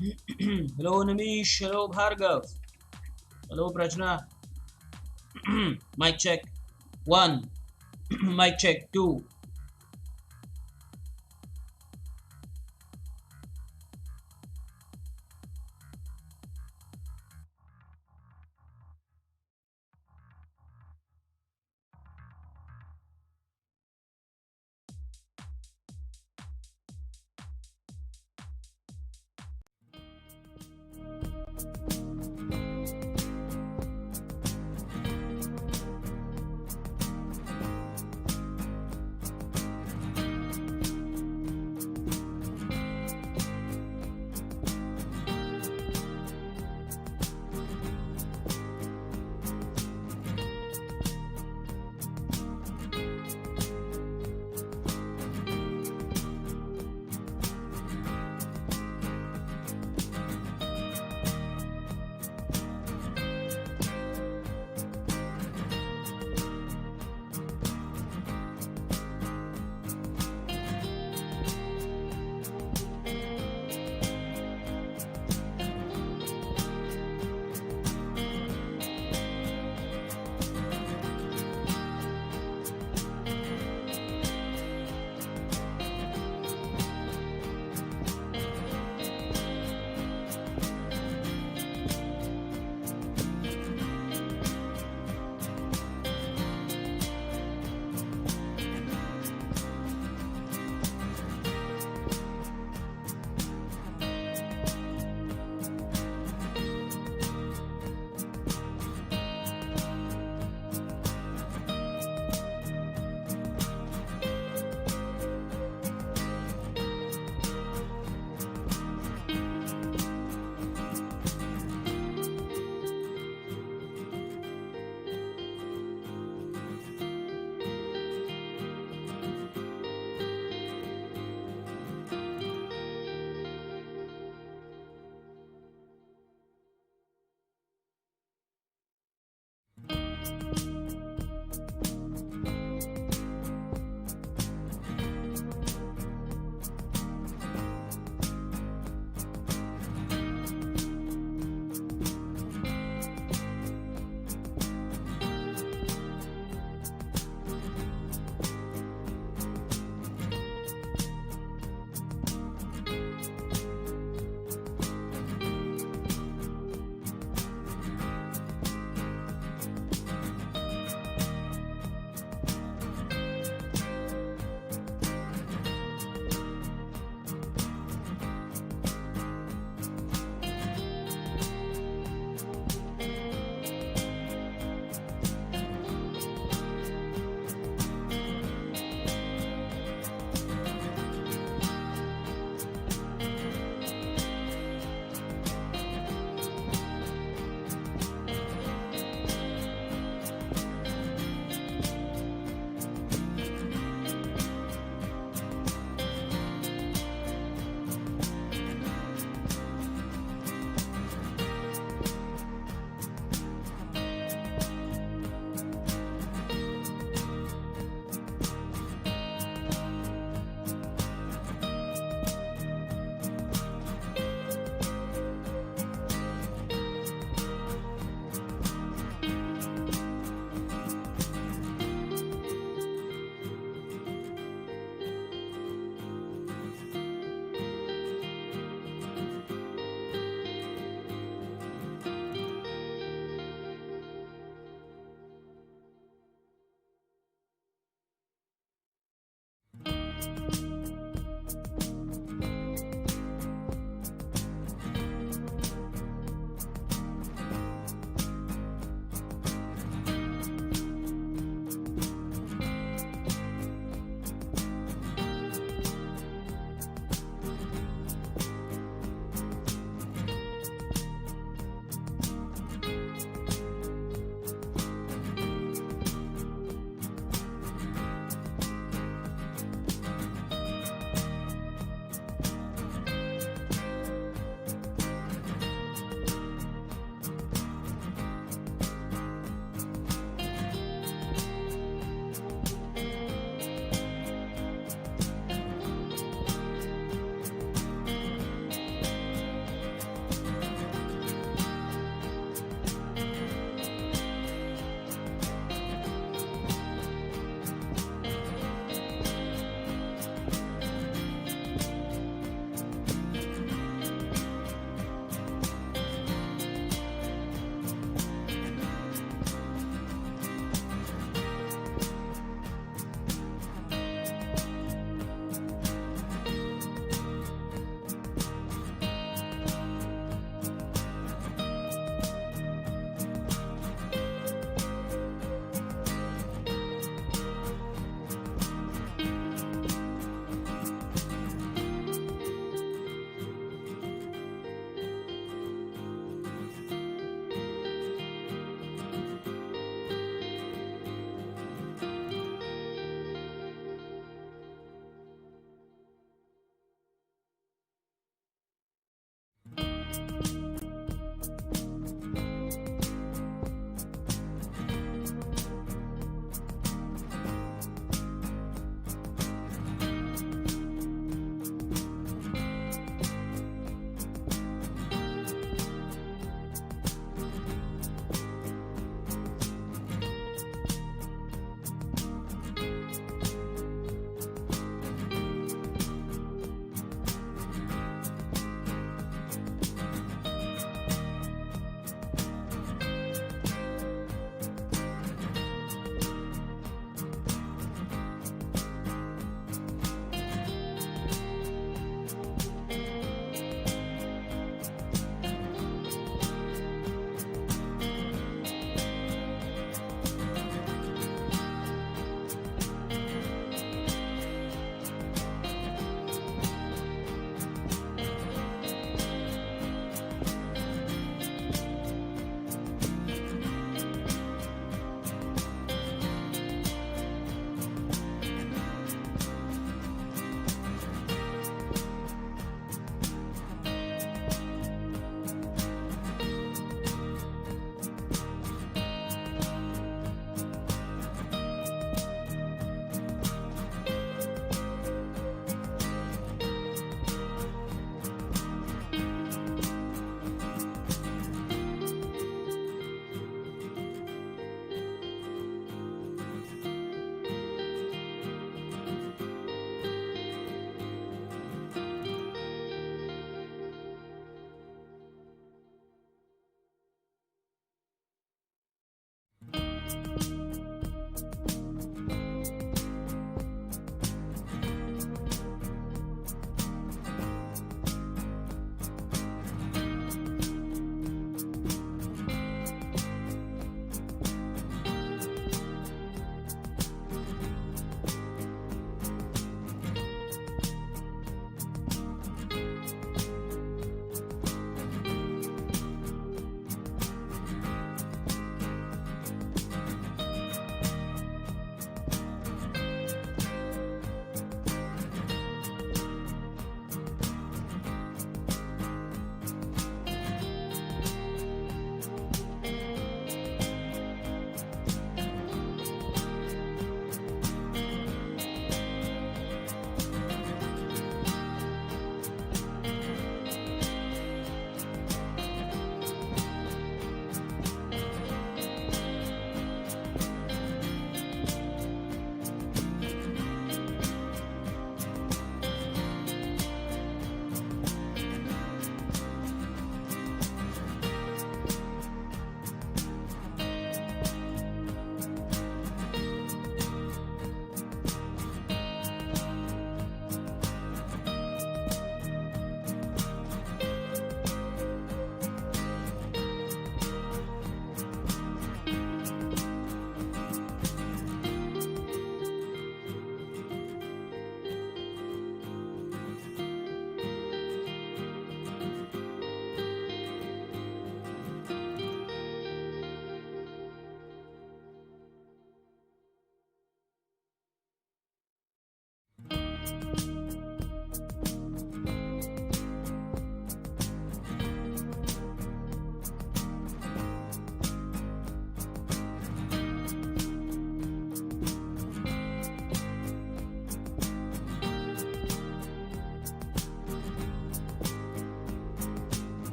Hello Nimish, hello Bhargav, hello Prajna. Mic check. One. Mic check. Two.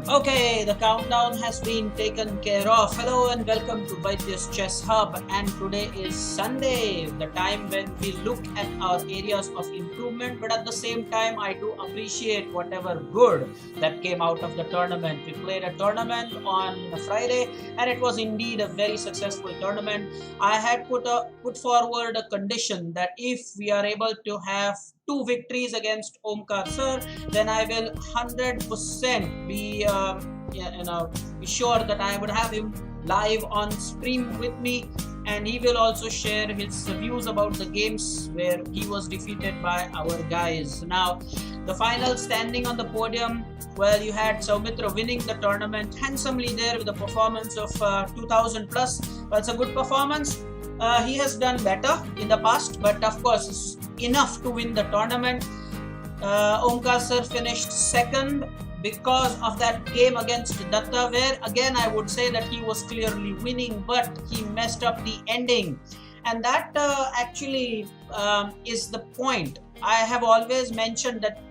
Okay, the countdown has been taken care of. Hello and welcome to Vaidya's Chess Hub. And today is Sunday, the time when we look at our areas of improvement. But at the same time, I do appreciate whatever good that came out of the tournament. We played a tournament on Friday, and it was indeed a very successful tournament. I had put forward a condition that if we are able to have 2 victories against Omkar Sir, then I will 100% be sure that I would have him live on stream with me, and he will also share his views about the games where he was defeated by our guys. Now, the final standing on the podium, well, you had Soumitra winning the tournament handsomely there with a performance of 2000 plus. Well, it's a good performance. He has done better in the past, but of course it's enough to win the tournament. Omkar Sir finished second because of that game against Datta, where again I would say that he was clearly winning, but he messed up the ending, and that actually is the point. I have always mentioned that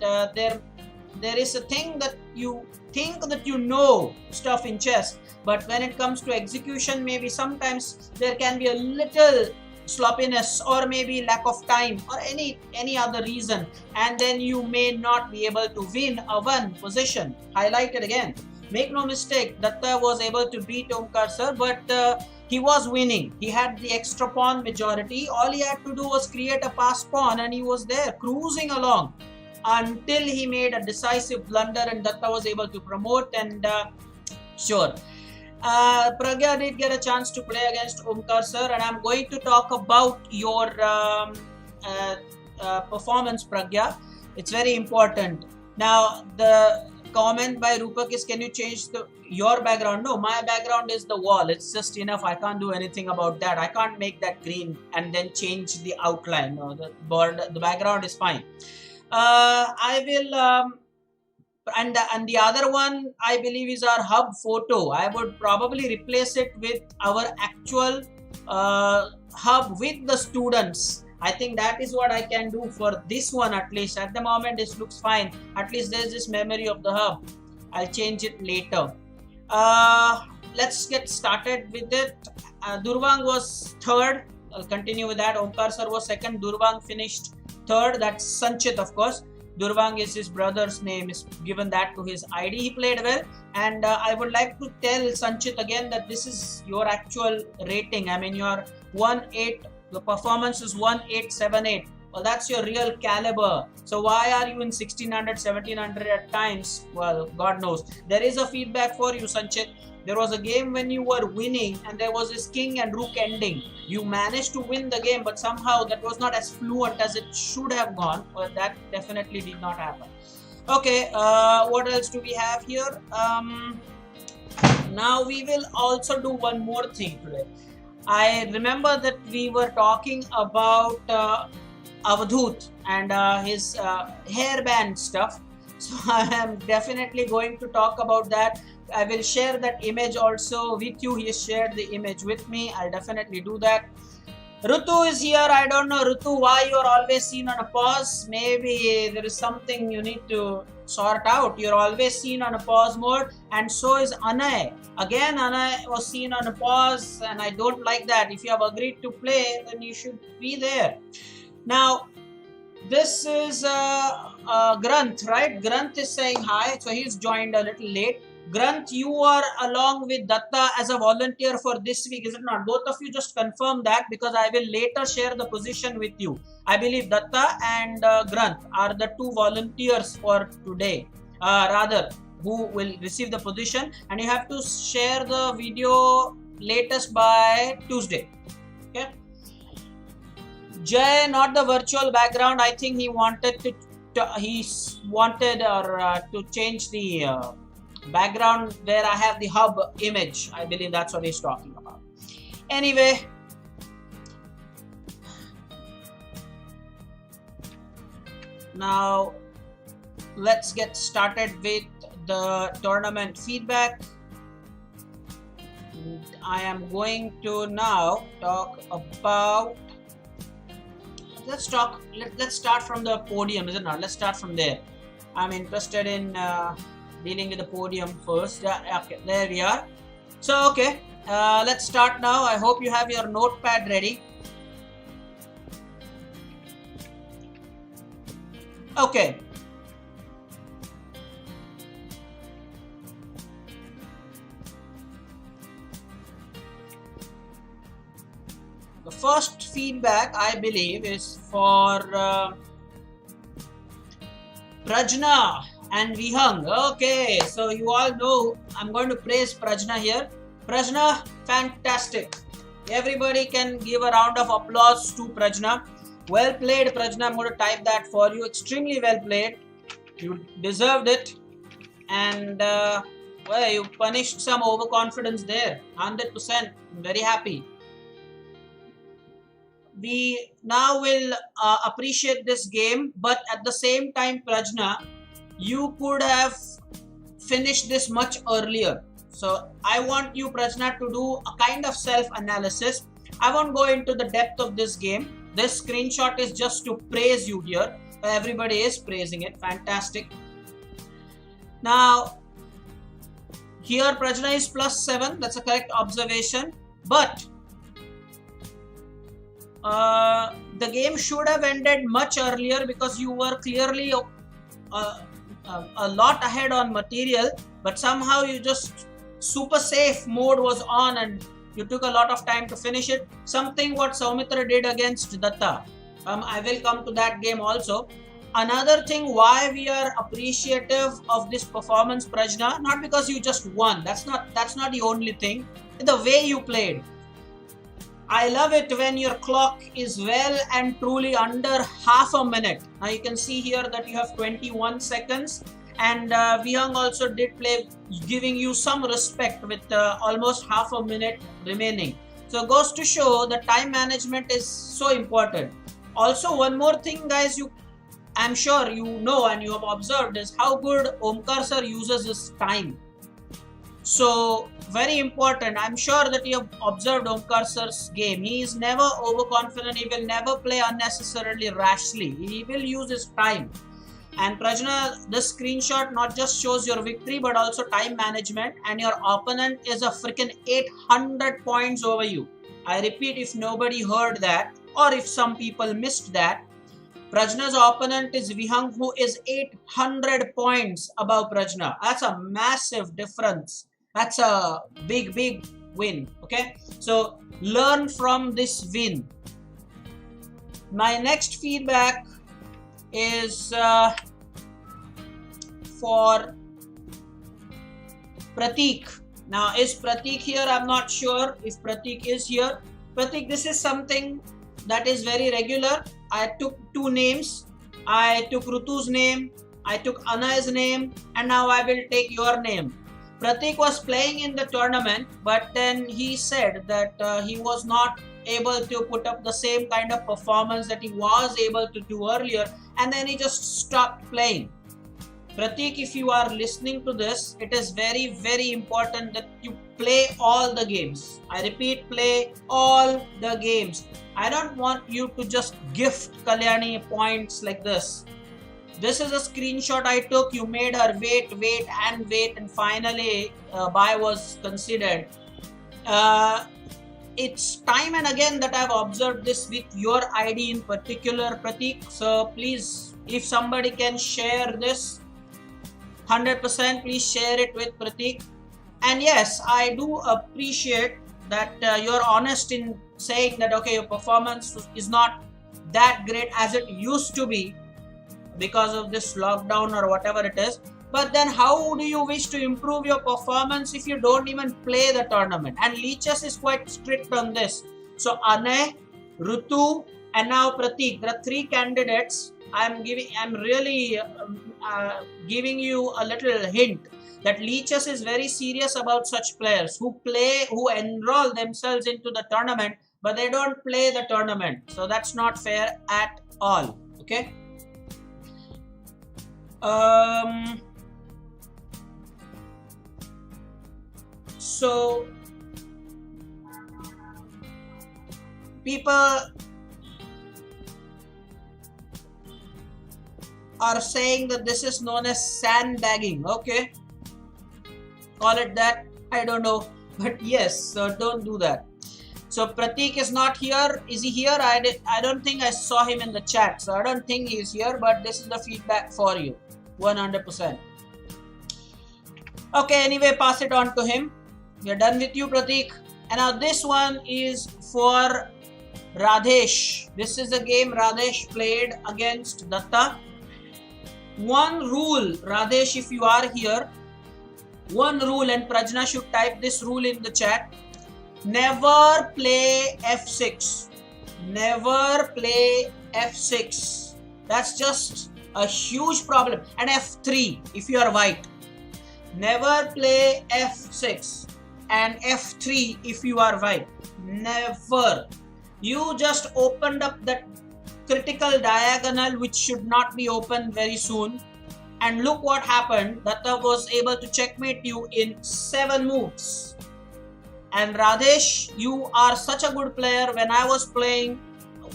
there is a thing that you think that you know stuff in chess, but when it comes to execution, maybe sometimes there can be a little sloppiness or maybe lack of time or any other reason, and then you may not be able to win a one position. Highlighted again, make no mistake, Datta was able to beat Omkar Sir, but he was winning. He had the extra pawn majority. All he had to do was create a passed pawn and he was there cruising along until he made a decisive blunder and Datta was able to promote. And sure, Pragya did get a chance to play against Omkar Sir, and I'm going to talk about your performance, Pragya. It's very important. Now, the comment by Rupak is, can you change your background? No, my background is the wall. It's just enough. I can't do anything about that. I can't make that green and then change the outline. No, the background is fine. I will... and the other one I believe is our hub photo. I would probably replace it with our actual hub with the students. I think that is what I can do for this one. At least at the moment this looks fine. At least there's this memory of the hub. I'll change it later. Let's get started with it. Durvang was third. I'll continue with that. Omkar Sir was second. Durvang finished third. That's Sanchit, of course. Durvang is his brother's name, is given that to his ID. He played well, and I would like to tell Sanchit again that this is your actual rating. I mean, your 1-8, the performance is 1878. Well, that's your real caliber. So why are you in 1600, 1700 at times? Well, God knows. There is a feedback for you, Sanchit. There was a game when you were winning and there was this king and rook ending. You managed to win the game, but somehow that was not as fluent as it should have gone. Well, that definitely did not happen. Okay, what else do we have here? Now we will also do one more thing today. I remember that we were talking about Avadhut and his hairband stuff. So I am definitely going to talk about that. I will share that image also with you. He has shared the image with me. I'll definitely do that. Rutu is here. I don't know, Rutu, why you're always seen on a pause. Maybe there is something you need to sort out. You're always seen on a pause mode, and so is Anay. Again, Anay was seen on a pause, and I don't like that. If you have agreed to play, then you should be there. Now, this is Granth, right? Granth is saying hi, so he's joined a little late. Granth, you are along with Datta as a volunteer for this week, is it not? Both of you just confirm that, because I will later share the position with you. I believe Datta and Granth are the two volunteers for today, who will receive the position, and you have to share the video latest by Tuesday. Okay. Jay, not the virtual background. I think he wanted to change the background where I have the hub image. I believe that's what he's talking about. Anyway, now let's get started with the tournament feedback. I am going to now talk about, let's start from the podium, is it not? Let's start from there. I'm interested in dealing with the podium first. Okay, there we are. So, okay, let's start now. I hope you have your notepad ready. Okay. The first feedback, I believe, is for Prajna and Vihang. Okay, so you all know I'm going to praise Prajna here. Prajna, fantastic. Everybody can give a round of applause to Prajna. Well played, Prajna. I'm going to type that for you. Extremely well played. You deserved it. And well, you punished some overconfidence there. 100%. I'm very happy. We now will appreciate this game, but at the same time, Prajna, you could have finished this much earlier. So I want you, Prajna, to do a kind of self-analysis. I won't go into the depth of this game. This screenshot is just to praise you here. Everybody is praising it. Fantastic. Now, here Prajna is +7. That's a correct observation. But the game should have ended much earlier because you were clearly a lot ahead on material, but somehow you just super safe mode was on and you took a lot of time to finish it. Something what Soumitra did against Datta. I will come to that game also. Another thing why we are appreciative of this performance, Prajna, not because you just won. That's not the only thing. The way you played. I love it when your clock is well and truly under half a minute. Now you can see here that you have 21 seconds and Vihang also did play, giving you some respect with almost half a minute remaining. So it goes to show that time management is so important. Also, one more thing, guys, I'm sure you know and you have observed is how good Omkar Sir uses his time. So, very important. I'm sure that you have observed Omkar Sir's game. He is never overconfident. He will never play unnecessarily rashly. He will use his time. And Prajna, this screenshot not just shows your victory but also time management. And your opponent is a freaking 800 points over you. I repeat, if nobody heard that or if some people missed that, Prajna's opponent is Vihang, who is 800 points above Prajna. That's a massive difference. That's a big win. Okay, so learn from this win. My next feedback is for Pratik. Now, is Pratik here? I'm not sure if Pratik is here. Pratik, this is something that is very regular. I took two names. I took Rutu's name, I took Ana's name, and now I will take your name. Pratik was playing in the tournament, but then he said that he was not able to put up the same kind of performance that he was able to do earlier, and then he just stopped playing. Pratik, if you are listening to this, it is very important that you play all the games. I repeat, play all the games. I don't want you to just gift Kalyani points like this. This is a screenshot I took. You made her wait, and finally buy was considered. It's time and again that I've observed this with your ID in particular, Pratik. So please, if somebody can share this, 100% please share it with Pratik. And yes, I do appreciate that you're honest in saying that okay, your performance is not that great as it used to be because of this lockdown or whatever it is. But then how do you wish to improve your performance if you don't even play the tournament? And Leeches is quite strict on this. So Ane, Rutu, and now Pratik, there are three candidates. I'm really giving you a little hint that Leeches is very serious about such players who enroll themselves into the tournament, but they don't play the tournament. So that's not fair at all. Okay. So people are saying that this is known as sandbagging. Okay, call it that. I don't know, but yes, don't do that. So Pratik is not here. Is he here? I don't think I saw him in the chat, so I don't think he is here, but this is the feedback for you, 100%. Okay, anyway, pass it on to him. We are done with you, Pratik. And now this one is for Radhesh. This is a game Radhesh played against Datta. One rule, Radhesh, if you are here, one rule, and Prajna should type this rule in the chat. Never play f6. Never play f6. That's just a huge problem. And f3 if you are white. Never play f6 and f3 if you are white. Never. You just opened up that critical diagonal which should not be opened very soon. And look what happened. Datta was able to checkmate you in 7 moves. And Radhesh, you are such a good player. When I was playing,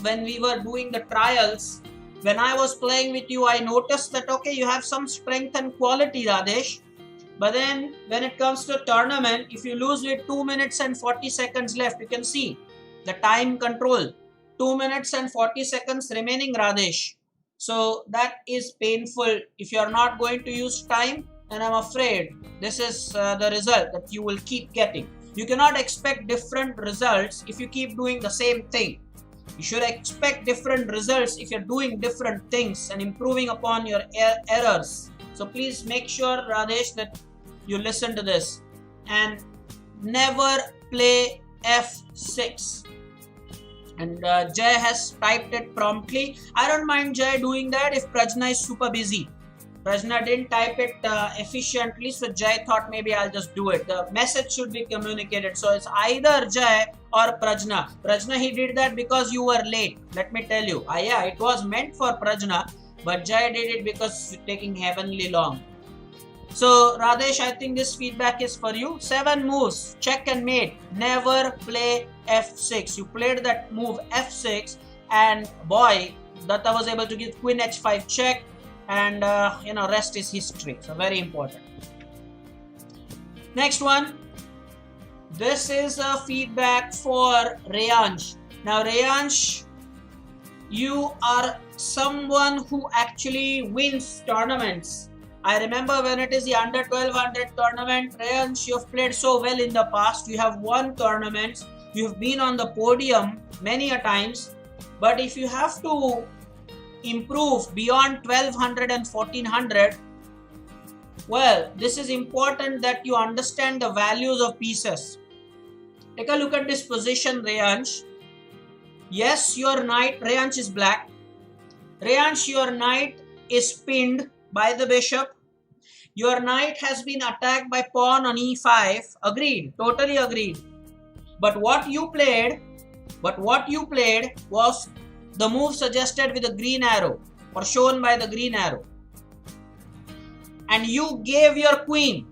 when we were doing the trials, when I was playing with you, I noticed that, okay, you have some strength and quality, Radhesh. But then when it comes to tournament, if you lose with 2 minutes and 40 seconds left, you can see the time control. 2 minutes and 40 seconds remaining, Radhesh. So that is painful. If you are not going to use time, then I'm afraid this is the result that you will keep getting. You cannot expect different results if you keep doing the same thing. You should expect different results if you're doing different things and improving upon your errors. So please make sure, Radhesh, that you listen to this. And never play f6. And Jay has typed it promptly. I don't mind Jay doing that if Prajna is super busy. Prajna didn't type it efficiently, so Jay thought maybe I'll just do it. The message should be communicated. So it's either Jay or Prajna. Prajna, he did that because you were late. Let me tell you. Yeah, it was meant for Prajna, but Jay did it because it's taking heavenly long. So Radhesh, I think this feedback is for you. 7 moves, check and mate. Never play f6. You played that move f6, and boy, Datta was able to give queen h5 check. And rest is history. So very important. Next one. This is a feedback for Reyansh. Now Reyansh, you are someone who actually wins tournaments. I remember when it is the under 1200 tournament, Reyansh, you have played so well in the past. You have won tournaments. You have been on the podium many a times. But if you have to improve beyond 1200 and 1400, well, this is important that you understand the values of pieces. Take a look at this position, Reyansh. Yes, your knight, Reyansh is black. Reyansh, your knight is pinned by the bishop. Your knight has been attacked by pawn on e5. Agreed, totally agreed. But what you played was the move suggested with the green arrow or shown by the green arrow. And you gave your queen.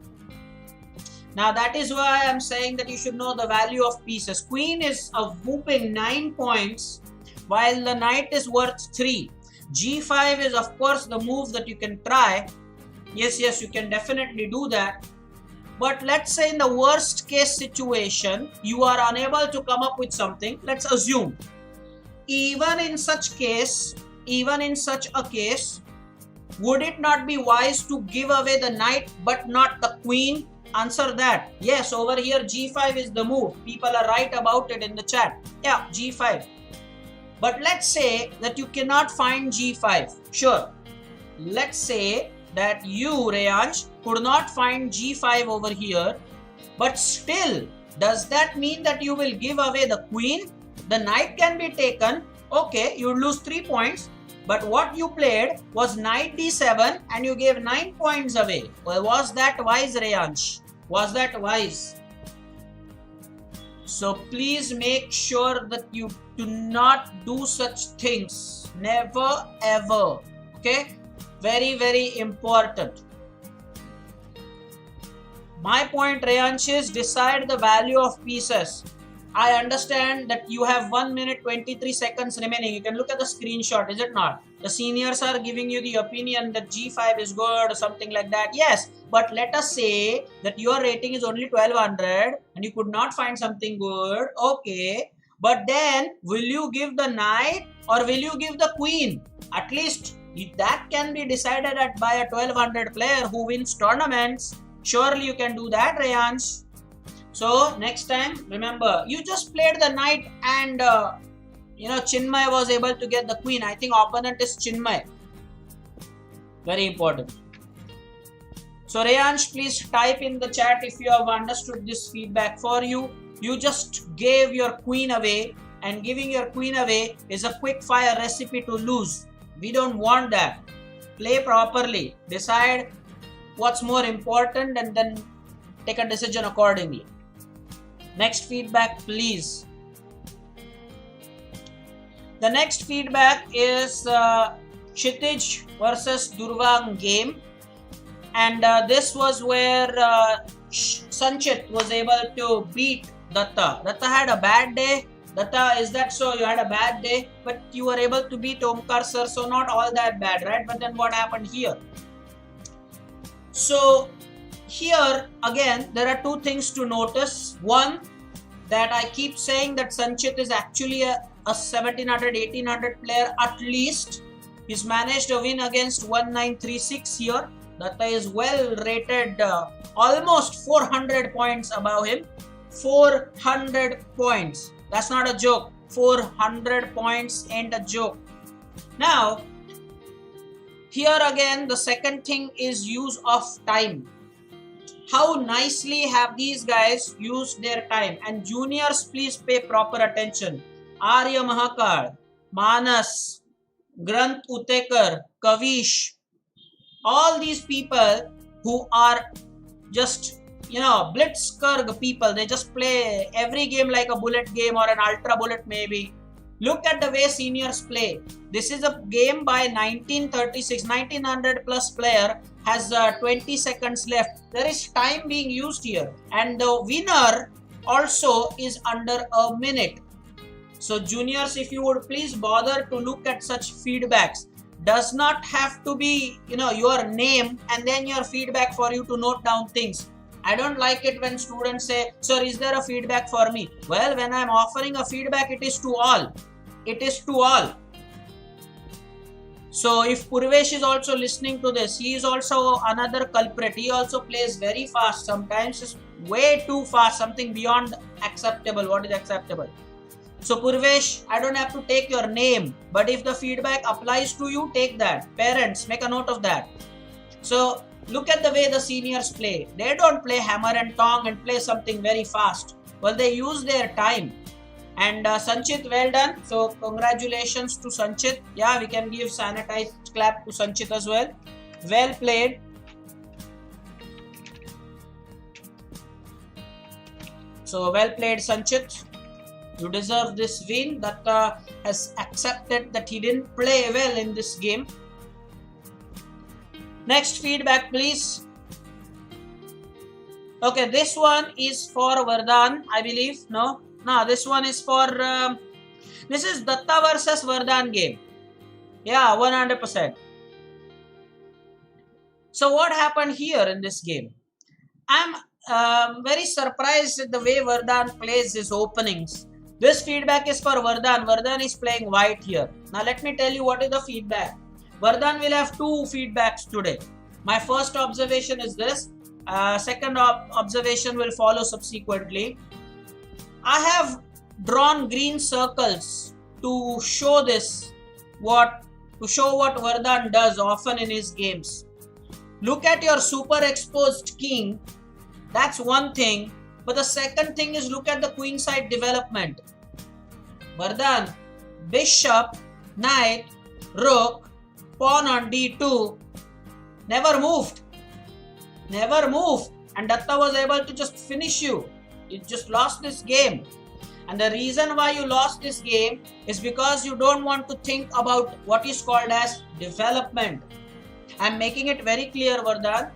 Now that is why I am saying that you should know the value of pieces. Queen is a whooping 9 points while the knight is worth 3. G5 is of course the move that you can try. Yes, you can definitely do that. But let's say in the worst case situation, you are unable to come up with something. Let's assume. Even in such a case, would it not be wise to give away the knight but not the queen? Answer that. Yes, over here G5 is the move. People are right about it in the chat. Yeah, G5. But let's say that you cannot find G5. Sure. Let's say that you, Reyansh, could not find G5 over here. But still, does that mean that you will give away the queen? The knight can be taken. Okay, you lose 3 points. But what you played was knight d7 and you gave 9 points away. Well, was that wise, Reyansh? Was that wise? So please make sure that you do not do such things. Never ever. Okay? Very, very important. My point, Reyansh, is decide the value of pieces. I understand that you have 1 minute 23 seconds remaining. You can look at the screenshot, is it not? The seniors are giving you the opinion that G5 is good or something like that. Yes, but let us say that your rating is only 1200 and you could not find something good. Okay, but then will you give the knight or will you give the queen? At least that can be decided at by a 1200 player who wins tournaments. Surely you can do that, Rayansh. So next time, remember, you just played the knight and Chinmay was able to get the queen. I think opponent is Chinmay. Very important. So Rayansh, please type in the chat if you have understood this feedback. For you, you just gave your queen away, and giving your queen away is a quick fire recipe to lose. We don't want that. Play properly. Decide what's more important and then take a decision accordingly. Next feedback, please. The next feedback is Kshitij versus Durvang game, and this was where Sanchit was able to beat Datta. Datta had a bad day. Datta, is that so? You had a bad day, but you were able to beat Omkar Sir, so not all that bad, right? But then what happened here? So here again, there are two things to notice. One, that I keep saying that Sanchit is actually a 1700, 1800 player at least. He's managed to win against 1936 here. Datta is well rated, almost 400 points above him. 400 points. That's not a joke. 400 points ain't a joke. Now, here again, the second thing is use of time. How nicely have these guys used their time? And juniors, please pay proper attention. Arya Mahakal, Manas, Granth Utekar, Kavish, all these people who are just, blitzkrieg people. They just play every game like a bullet game or an ultra bullet maybe. Look at the way seniors play. This is a game by 1936, 1900 plus player has 20 seconds left. There is time being used here. And the winner also is under a minute. So juniors, if you would please bother to look at such feedbacks. Does not have to be, your name and then your feedback for you to note down things. I don't like it when students say, sir, is there a feedback for me? Well, when I'm offering a feedback, it is to all. It is to all. So if Purvesh is also listening to this, he is also another culprit. He also plays very fast. Sometimes it's way too fast, something beyond acceptable. What is acceptable? So Purvesh, I don't have to take your name, but if the feedback applies to you, take that. Parents, make a note of that. So look at the way the seniors play. They don't play hammer and tong and play something very fast. Well, they use their time. And Sanchit, well done. So congratulations to Sanchit. Yeah, we can give sanitized clap to Sanchit as well. Well played. So well played, Sanchit. You deserve this win. Datta has accepted that he didn't play well in this game. Next feedback, please. Okay, this one is for Vardhan, I believe. No, this one is for... this is Datta versus Vardhan game. Yeah, 100%. So what happened here in this game? I'm very surprised at the way Vardhan plays his openings. This feedback is for Vardhan. Vardhan is playing white here. Now let me tell you what is the feedback. Vardhan will have two feedbacks today. My first observation is this. Second observation will follow subsequently. I have drawn green circles to show this, what Vardhan does often in his games. Look at your super exposed king. That's one thing. But the second thing is look at the queenside development. Vardhan, bishop, knight, rook, pawn on d2, never moved. Never moved. And Datta was able to just finish you. You just lost this game. And the reason why you lost this game is because you don't want to think about what is called as development. I'm making it very clear, Vardhan.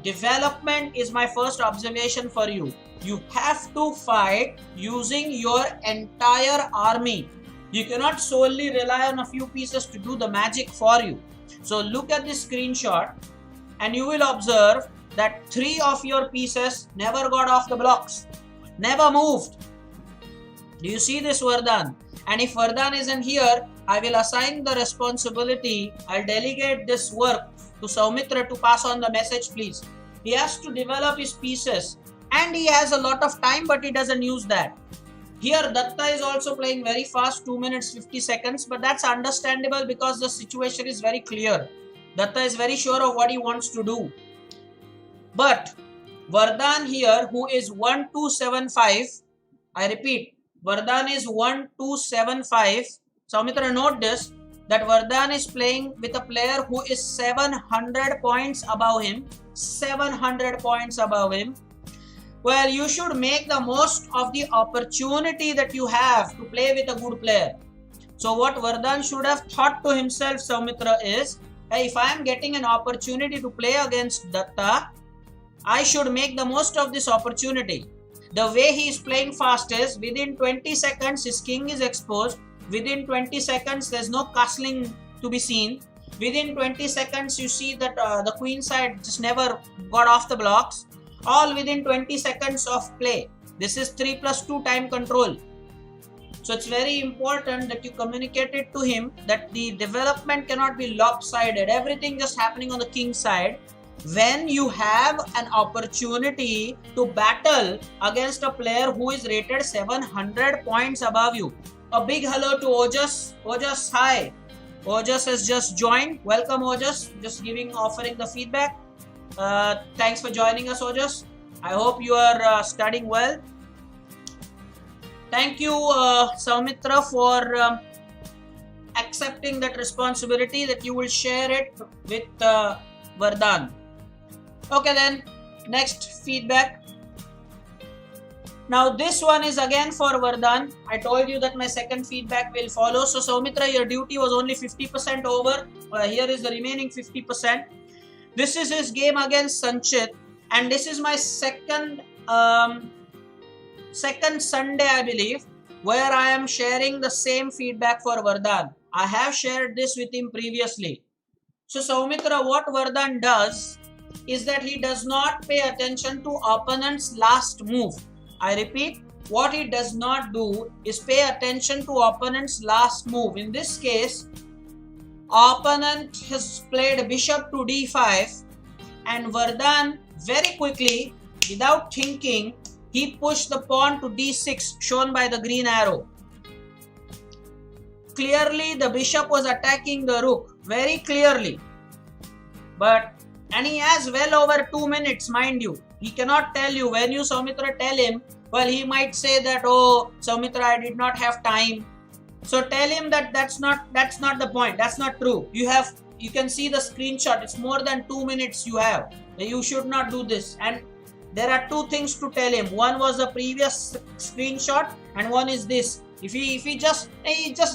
Development is my first observation for you. You have to fight using your entire army. You cannot solely rely on a few pieces to do the magic for you. So look at this screenshot and you will observe that 3 of your pieces never got off the blocks, never moved. Do you see this, Vardhan? And if Vardhan isn't here, I will assign the responsibility. I'll delegate this work to Saumitra to pass on the message, please. He has to develop his pieces and he has a lot of time, but he doesn't use that. Here Datta is also playing very fast, 2 minutes 50 seconds, but that's understandable because the situation is very clear. Datta is very sure of what he wants to do. But Vardhan here, who is 1275, I repeat, Vardhan is 1275. Saumitra, note this, that Vardhan is playing with a player who is 700 points above him. 700 points above him. Well, you should make the most of the opportunity that you have to play with a good player. So what Vardhan should have thought to himself, Saumitra, is, hey, if I am getting an opportunity to play against Datta, I should make the most of this opportunity. The way he is playing fast is, within 20 seconds his king is exposed. Within 20 seconds there's no castling to be seen. Within 20 seconds you see that the queen side just never got off the blocks. All within 20 seconds of play. This is 3+2 time control. So it's very important that you communicate it to him that the development cannot be lopsided. Everything just happening on the king side. When you have an opportunity to battle against a player who is rated 700 points above you. A big hello to Ojas. Ojas, hi. Ojas has just joined. Welcome, Ojas. Just offering the feedback. Thanks for joining us, Ojas. I hope you are studying well. Thank you, Saumitra, for accepting that responsibility that you will share it with Vardhan. Okay then, next feedback. Now this one is again for Vardhan. I told you that my second feedback will follow. So Saumitra, your duty was only 50% over. Here is the remaining 50%. This is his game against Sanchit, and this is my second Sunday, I believe, where I am sharing the same feedback for Vardhan. I have shared this with him previously. So Saumitra, what Vardhan does is that he does not pay attention to opponent's last move. I repeat, what he does not do is pay attention to opponent's last move. In this case, opponent has played bishop to d5 and Vardhan very quickly, without thinking, he pushed the pawn to d6 shown by the green arrow. Clearly the bishop was attacking the rook, very clearly. And he has well over 2 minutes, mind you. He cannot tell you. When you, Saumitra, tell him, well, he might say that, oh, Saumitra, I did not have time. So tell him that that's not the point. That's not true. You can see the screenshot. It's more than 2 minutes you have. You should not do this. And there are two things to tell him. One was the previous screenshot, and one is this. If he just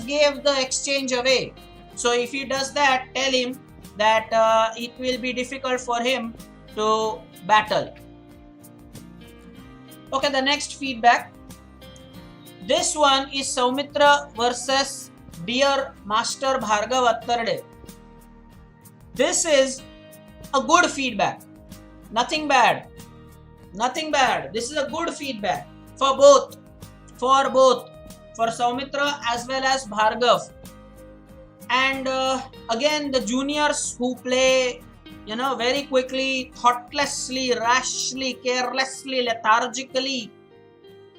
gave the exchange away. So if he does that, tell him that it will be difficult for him to battle. Okay, the next feedback. This one is Saumitra versus dear Master Bhargav Attarde. This is a good feedback. Nothing bad. Nothing bad. This is a good feedback for both. For Saumitra as well as Bhargav. And again, the juniors who play, very quickly, thoughtlessly, rashly, carelessly, lethargically,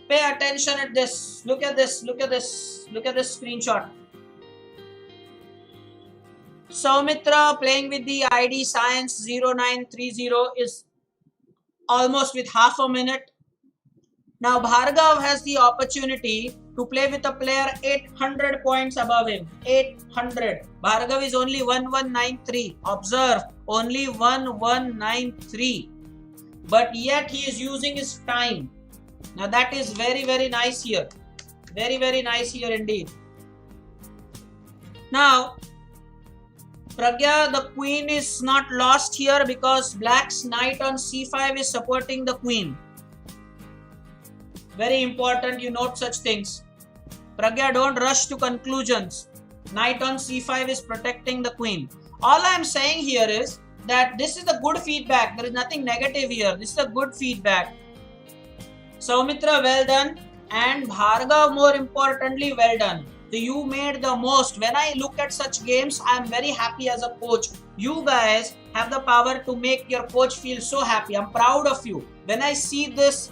pay attention at this. Look at this. Look at this screenshot. Saumitra playing with the ID Science 0930 is almost with half a minute. Now Bhargav has the opportunity to play with a player 800 points above him. 800. Bhargav is only 1193. Observe, only 1193. But yet he is using his time. Now that is very, very nice here. Very, very nice here indeed. Now, Pragya, the queen is not lost here because black's knight on c5 is supporting the queen. Very important you note such things. Pragya, don't rush to conclusions. Knight on c5 is protecting the queen. All I am saying here is that this is the good feedback. There is nothing negative here. This is a good feedback. Soumitra, well done. And Bhargav, more importantly, well done. So you made the most. When I look at such games, I am very happy as a coach. You guys have the power to make your coach feel so happy. I'm proud of you. When I see this,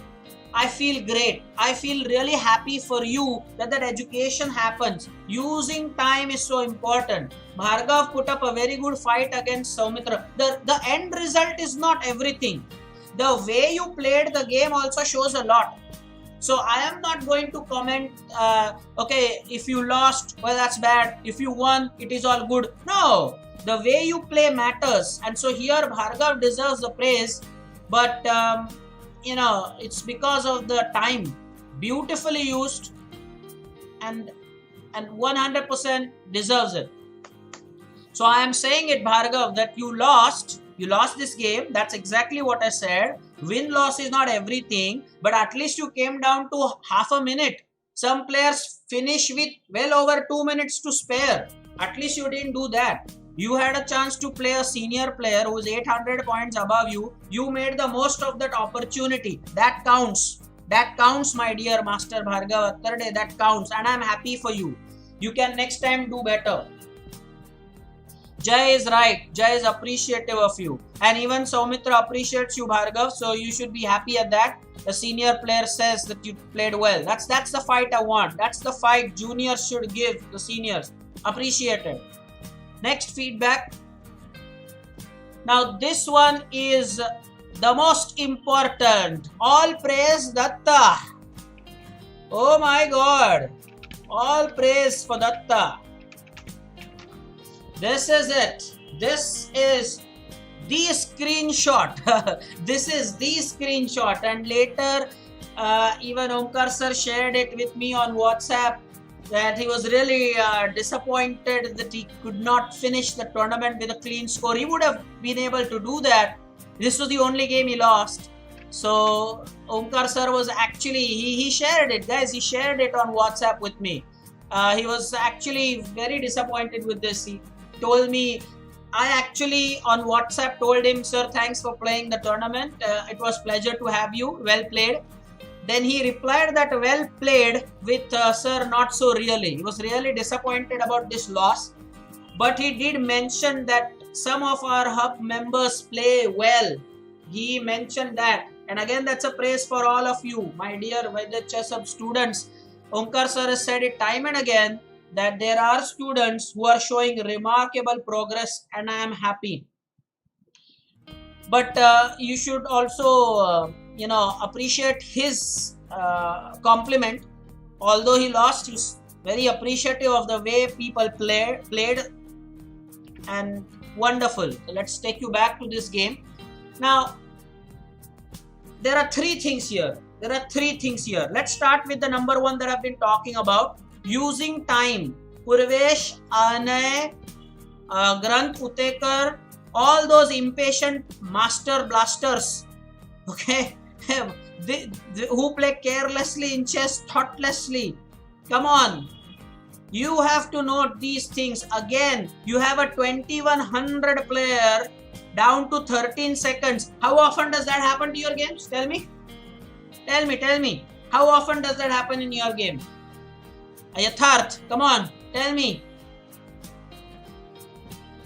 I feel great. I feel really happy for you that education happens. Using time is so important. Bhargav put up a very good fight against Soumitra. The end result is not everything. The way you played the game also shows a lot. So I am not going to comment, okay, if you lost, well, that's bad. If you won, it is all good. No, the way you play matters. And so here Bhargav deserves the praise. But, you know, it's because of the time. Beautifully used and 100% deserves it. So I am saying it, Bhargav, that you lost this game. That's exactly what I said. Win-loss is not everything, but at least you came down to half a minute. Some players finish with well over 2 minutes to spare. At least you didn't do that. You had a chance to play a senior player who is 800 points above you. You made the most of that opportunity. That counts. That counts, my dear Master Bhargav Attarde. That counts. And I'm happy for you. You can next time do better. Jay is right. Jay is appreciative of you. And even Soumitra appreciates you, Bhargav. So you should be happy at that. The senior player says that you played well. That's the fight I want. That's the fight juniors should give the seniors. Appreciated. Next feedback. Now this one is the most important. All praise Datta. Oh my God. All praise for Datta. This is it. This is the screenshot. This is the screenshot. And later, even Omkar Sir shared it with me on WhatsApp that he was really disappointed that he could not finish the tournament with a clean score. He would have been able to do that. This was the only game he lost. So Omkar Sir was actually, he shared it, guys. He shared it on WhatsApp with me. He was actually very disappointed with this. He told me, I actually on WhatsApp told him, sir, thanks for playing the tournament. It was pleasure to have you. Well played. Then he replied that well played with sir, not so really. He was really disappointed about this loss. But he did mention that some of our hub members play well. He mentioned that. And again, that's a praise for all of you, my dear Vaidya Chess Hub students. Omkar Sir has said it time and again that there are students who are showing remarkable progress, and I am happy. But you should also, appreciate his compliment. Although he lost, he's very appreciative of the way people played, and wonderful. So let's take you back to this game. Now, there are three things here. Let's start with the number one that I've been talking about. Using time. Purvesh, Anay, Granth Utekar, all those impatient master blasters, okay, who play carelessly in chess, thoughtlessly. Come on. You have to note these things. Again, you have a 2100 player down to 13 seconds. How often does that happen to your games? Tell me. How often does that happen in your game? Yatharth, come on, tell me.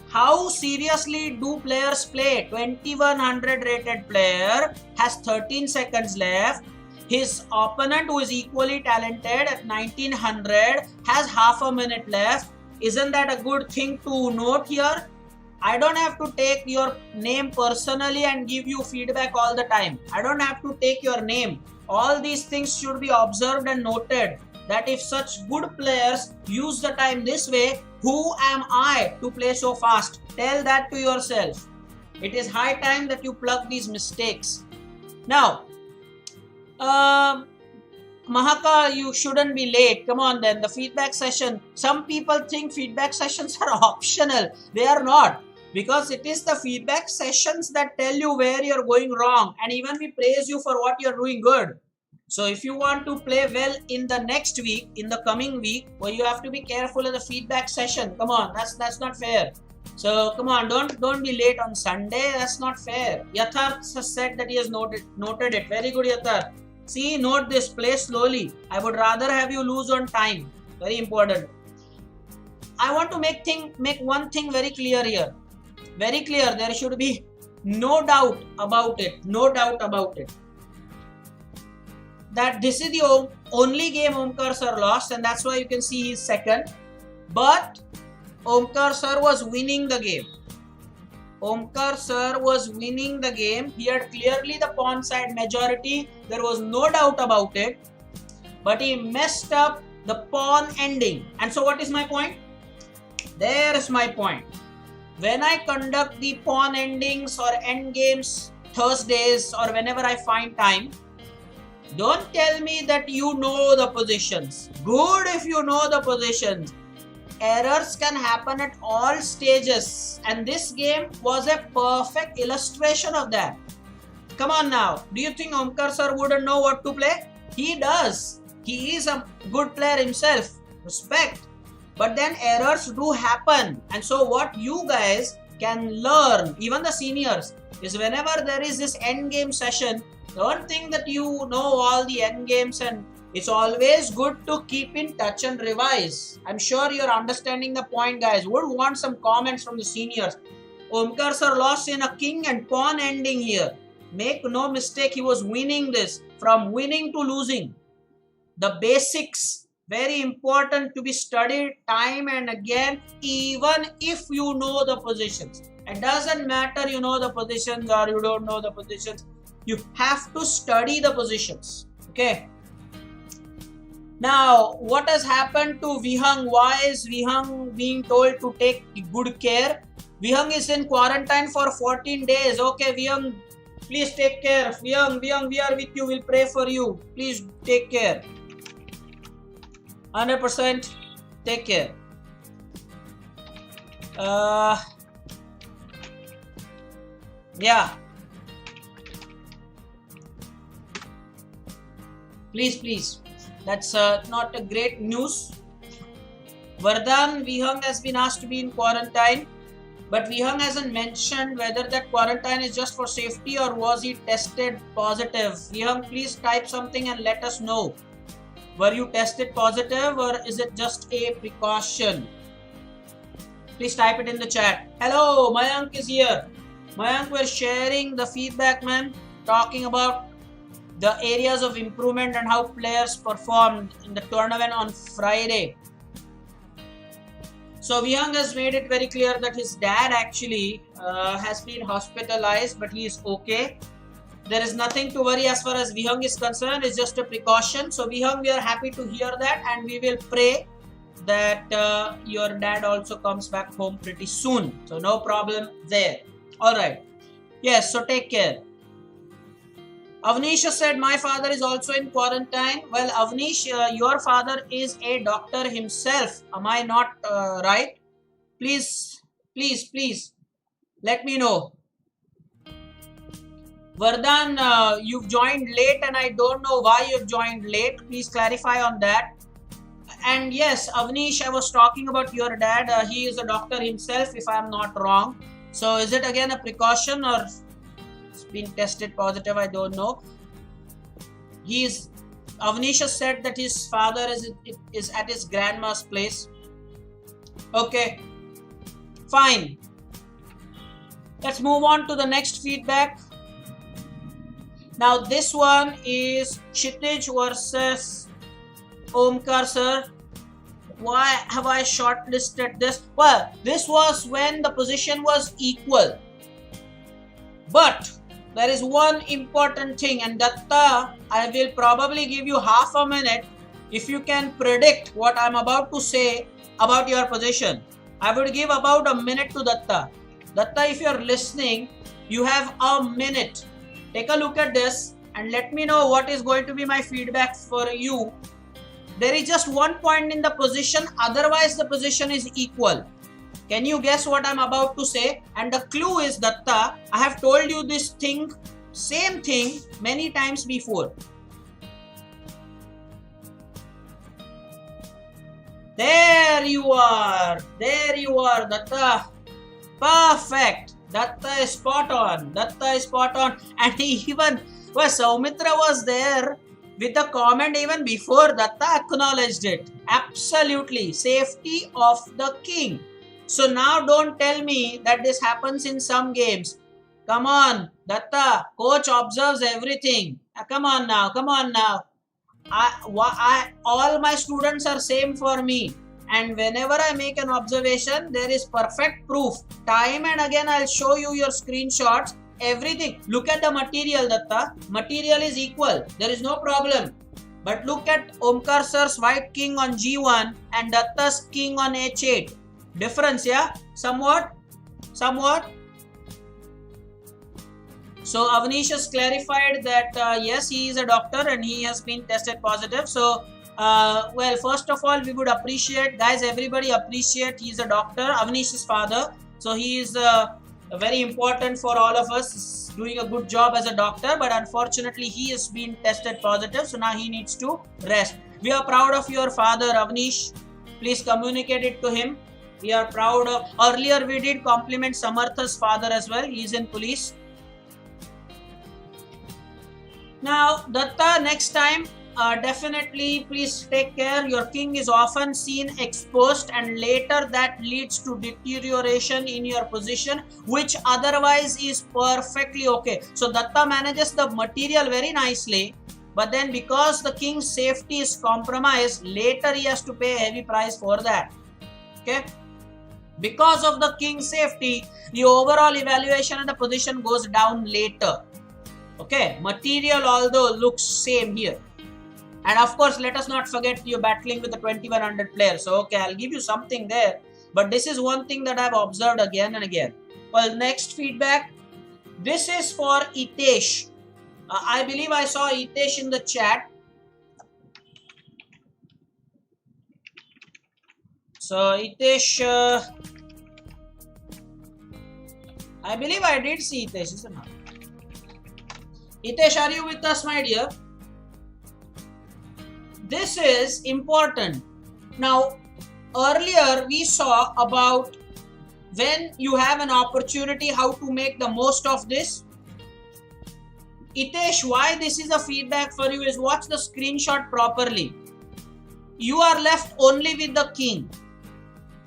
How seriously do players play? 2100 rated player has 13 seconds left. His opponent, who is equally talented at 1900, has half a minute left. Isn't that a good thing to note here? I don't have to take your name personally and give you feedback all the time. I don't have to take your name. All these things should be observed and noted. That if such good players use the time this way, who am I to play so fast? Tell that to yourself. It is high time that you plug these mistakes. Now, Mahaka, you shouldn't be late. Come on then, the feedback session. Some people think feedback sessions are optional. They are not. Because it is the feedback sessions that tell you where you're going wrong. And even we praise you for what you're doing good. So if you want to play well in the next week, in the coming week, well, you have to be careful in the feedback session. Come on, that's not fair. So come on, don't be late on Sunday. That's not fair. Yatharth has said that he has noted it. Very good, Yatharth. See, note this. Play slowly. I would rather have you lose on time. Very important. I want to make one thing very clear here. Very clear. There should be no doubt about it. No doubt about it. That this is the only game Omkar Sir lost, and that's why you can see he's second. But Omkar Sir was winning the game. Omkar Sir was winning the game. He had clearly the pawn side majority. There was no doubt about it. But he messed up the pawn ending. And so what is my point? There is my point. When I conduct the pawn endings or end games Thursdays or whenever I find time, don't tell me that you know the positions. Good if you know the positions. Errors can happen at all stages, and this game was a perfect illustration of that. Come on now. Do you think Omkar Sir wouldn't know what to play? He does. He is a good player himself. Respect. But then errors do happen. And so what you guys can learn, even the seniors, is whenever there is this end game session, don't think that you know all the end games, and it's always good to keep in touch and revise. I'm sure you're understanding the point, guys. Would want some comments from the seniors. Omkar Sir lost in a king and pawn ending here. Make no mistake, he was winning this. From winning to losing. The basics, very important to be studied time and again, even if you know the positions. It doesn't matter you know the positions or you don't know the positions. You have to study the positions. Okay. Now, what has happened to Vihang? Why is Vihang being told to take good care? Vihang is in quarantine for 14 days. Okay, Vihang, please take care. Vihang, we are with you. We'll pray for you. Please take care. 100% take care. Yeah. Please. That's not a great news. Vardhan, Vihang has been asked to be in quarantine, but Vihang hasn't mentioned whether that quarantine is just for safety or was he tested positive. Vihang, please type something and let us know. Were you tested positive or is it just a precaution? Please type it in the chat. Hello, Mayank is here. Mayank, we're sharing the feedback, man, talking about the areas of improvement and how players performed in the tournament on Friday. So Vihang has made it very clear that his dad actually has been hospitalized, but he is okay. There is nothing to worry as far as Vihang is concerned. It's just a precaution. So Vihang, we are happy to hear that, and we will pray that your dad also comes back home pretty soon. So no problem there. All right. Yes, so take care. Avnish said, my father is also in quarantine. Well, Avnish, your father is a doctor himself. Am I not right? Please, let me know. Vardhan, you've joined late and I don't know why you've joined late. Please clarify on that. And yes, Avnish, I was talking about your dad. He is a doctor himself, if I'm not wrong. So is it again a precaution or it's been tested positive? I don't know. Avnish has said that his father is at his grandma's place. Okay, fine. Let's move on to the next feedback. Now this one is Kshitij versus Omkar Sir. Why have I shortlisted this? Well, this was when the position was equal. But there is one important thing, and Datta, I will probably give you half a minute if you can predict what I'm about to say about your position. I would give about a minute to Datta. Datta, if you're listening, you have a minute. Take a look at this and let me know what is going to be my feedback for you. There is just 1 point in the position, otherwise the position is equal. Can you guess what I'm about to say? And the clue is, Datta, I have told you this thing, same thing, many times before. There you are. There you are, Datta. Perfect. Datta is spot on. Datta is spot on. And even well, Saumitra was there with a comment even before Datta acknowledged it. Absolutely. Safety of the king. So now don't tell me that this happens in some games. Come on, Datta. Coach observes everything. Come on now. Come on now. All my students are same for me. And whenever I make an observation, there is perfect proof. Time and again, I'll show you your screenshots. Everything. Look at the material, Datta. Material is equal. There is no problem. But look at Omkar Sir's white king on G1 and Datta's king on H8. Difference, yeah? Somewhat? Somewhat? So Avnish has clarified that yes, he is a doctor and he has been tested positive. So, well, first of all, we would appreciate, guys, everybody appreciate he is a doctor, Avnish's father. So he is very important for all of us, doing a good job as a doctor. But unfortunately, he has been tested positive. So now he needs to rest. We are proud of your father, Avnish. Please communicate it to him. We are proud of, earlier we did compliment Samartha's father as well. He is in police. Now, Datta, next time, definitely please take care. Your king is often seen exposed and later that leads to deterioration in your position, which otherwise is perfectly okay. So, Datta manages the material very nicely, but then because the king's safety is compromised, later he has to pay a heavy price for that. Okay? Because of the king's safety, the overall evaluation of the position goes down later. Okay, material although looks same here. And of course, let us not forget you're battling with the 2100 players. So, okay, I'll give you something there. But this is one thing that I've observed again and again. Well, next feedback. This is for Itesh. I believe I saw Itesh in the chat. So, Itesh, I believe I did see Itesh, isn't it? Itesh, are you with us, my dear? This is important. Now, earlier we saw about when you have an opportunity, how to make the most of this. Itesh, why this is a feedback for you is watch the screenshot properly. You are left only with the king.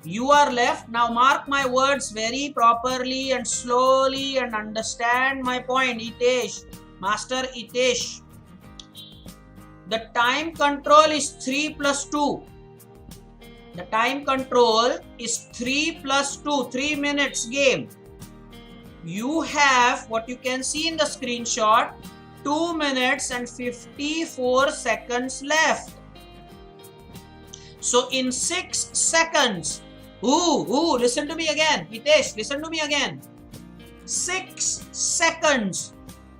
You are left. Now mark my words very properly and slowly and understand my point, Itesh. Master Itesh. The time control is 3 plus 2. The time control is 3 plus 2. 3 minutes game. You have what you can see in the screenshot, 2 minutes and 54 seconds left. So in 6 seconds, listen to me again. Hitesh, listen to me again. 6 seconds.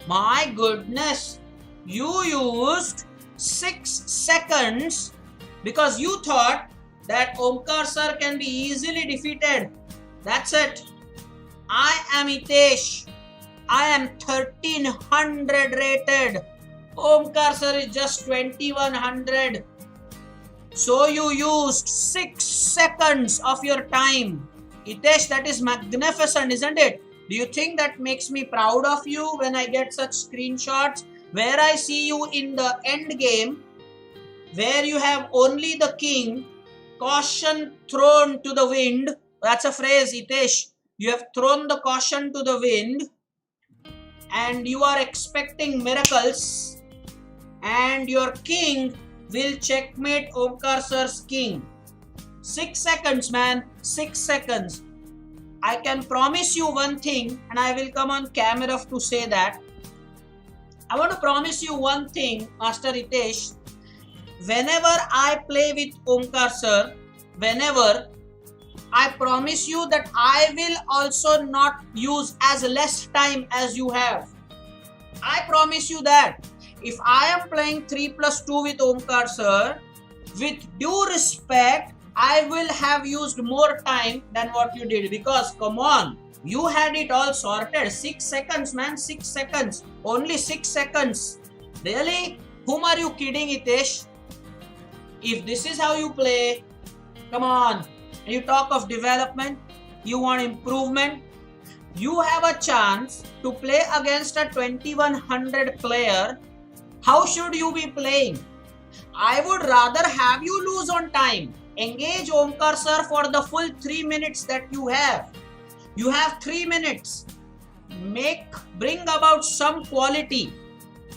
My goodness, you used 6 seconds because you thought that Omkar Sir can be easily defeated. That's it. I am Hitesh. I am 1300 rated. Omkar Sir is just 2100. So you used 6 seconds of your time. Hitesh, that is magnificent, isn't it? Do you think that makes me proud of you when I get such screenshots where I see you in the end game, where you have only the king, caution thrown to the wind? That's a phrase, Hitesh. You have thrown the caution to the wind and you are expecting miracles and your king will checkmate Omkar Sir's king. 6 seconds, man. 6 seconds. I can promise you one thing, and I will come on camera to say that. I want to promise you one thing, Master Hitesh. Whenever I play with Omkar Sir, whenever, I promise you that I will also not use as less time as you have. I promise you that. If I am playing 3 plus 2 with Omkar Sir, with due respect, I will have used more time than what you did because come on, you had it all sorted. 6 seconds, man, 6 seconds. Only 6 seconds. Really? Whom are you kidding, Hitesh? If this is how you play, Come on. You talk of development, you want improvement. You have a chance to play against a 2100 player. How should you be playing? I would rather have you lose on time. Engage Omkar Sir for the full 3 minutes that you have. You have 3 minutes. Bring about some quality.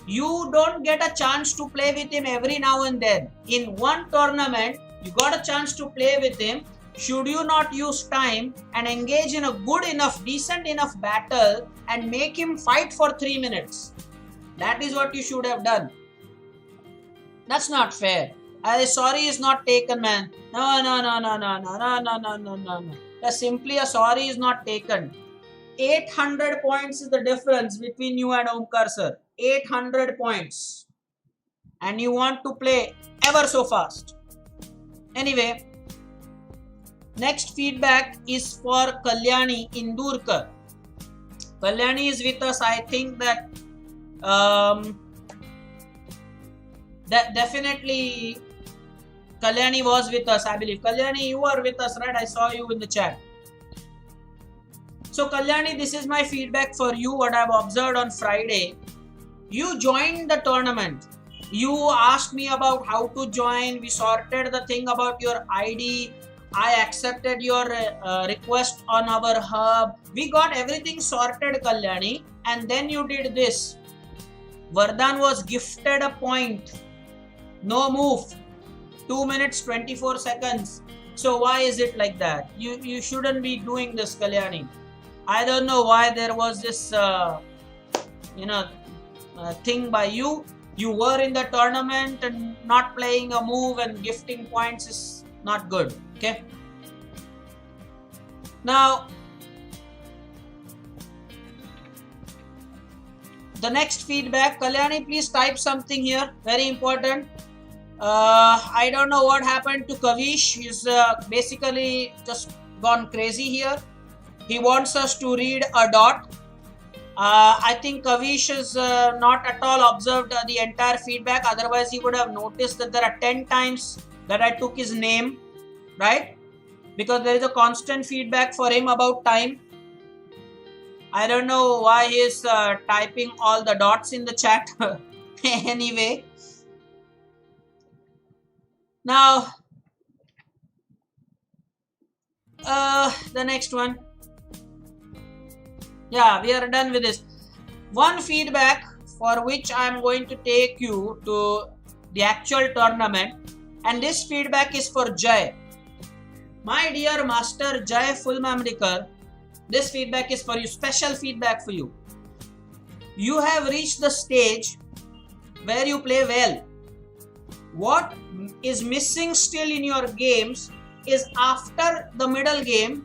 You don't get a chance to play with him every now and then. In one tournament, you got a chance to play with him. Should you not use time and engage in a good enough, decent enough battle and make him fight for 3 minutes? That is what you should have done. That's not fair. Sorry is not taken, man. No. That's simply a sorry is not taken. 800 points is the difference between you and Omkar Sir. 800 points. And you want to play ever so fast. Anyway, next feedback is for Kalyani Indurkar. Kalyani is with us. I think that definitely Kalyani was with us, I believe. Kalyani, you are with us, right? I saw you in the chat. So Kalyani, this is my feedback for you, what I've observed on Friday. You joined the tournament. You asked me about how to join. We sorted the thing about your ID. I accepted your request on our hub. We got everything sorted, Kalyani. And then you did this. Vardhan was gifted a point. No move. 2 minutes, 24 seconds. So why is it like that? You shouldn't be doing this, Kalyani. I don't know why there was this, thing by you. You were in the tournament and not playing a move and gifting points is not good. Okay. Now, the next feedback, Kalyani, please type something here. Very important. I don't know what happened to Kavish. He's basically just gone crazy here. He wants us to read a dot. I think Kavish has not at all observed the entire feedback. Otherwise, he would have noticed that there are 10 times that I took his name, right? Because there is a constant feedback for him about time. I don't know why he is typing all the dots in the chat. Anyway. Now, the next one. Yeah, we are done with this. One feedback for which I am going to take you to the actual tournament, and this feedback is for Jai. My dear Master Jai Fulmamrikar, this feedback is for you, special feedback for you. You have reached the stage where you play well. What is missing still in your games is after the middle game,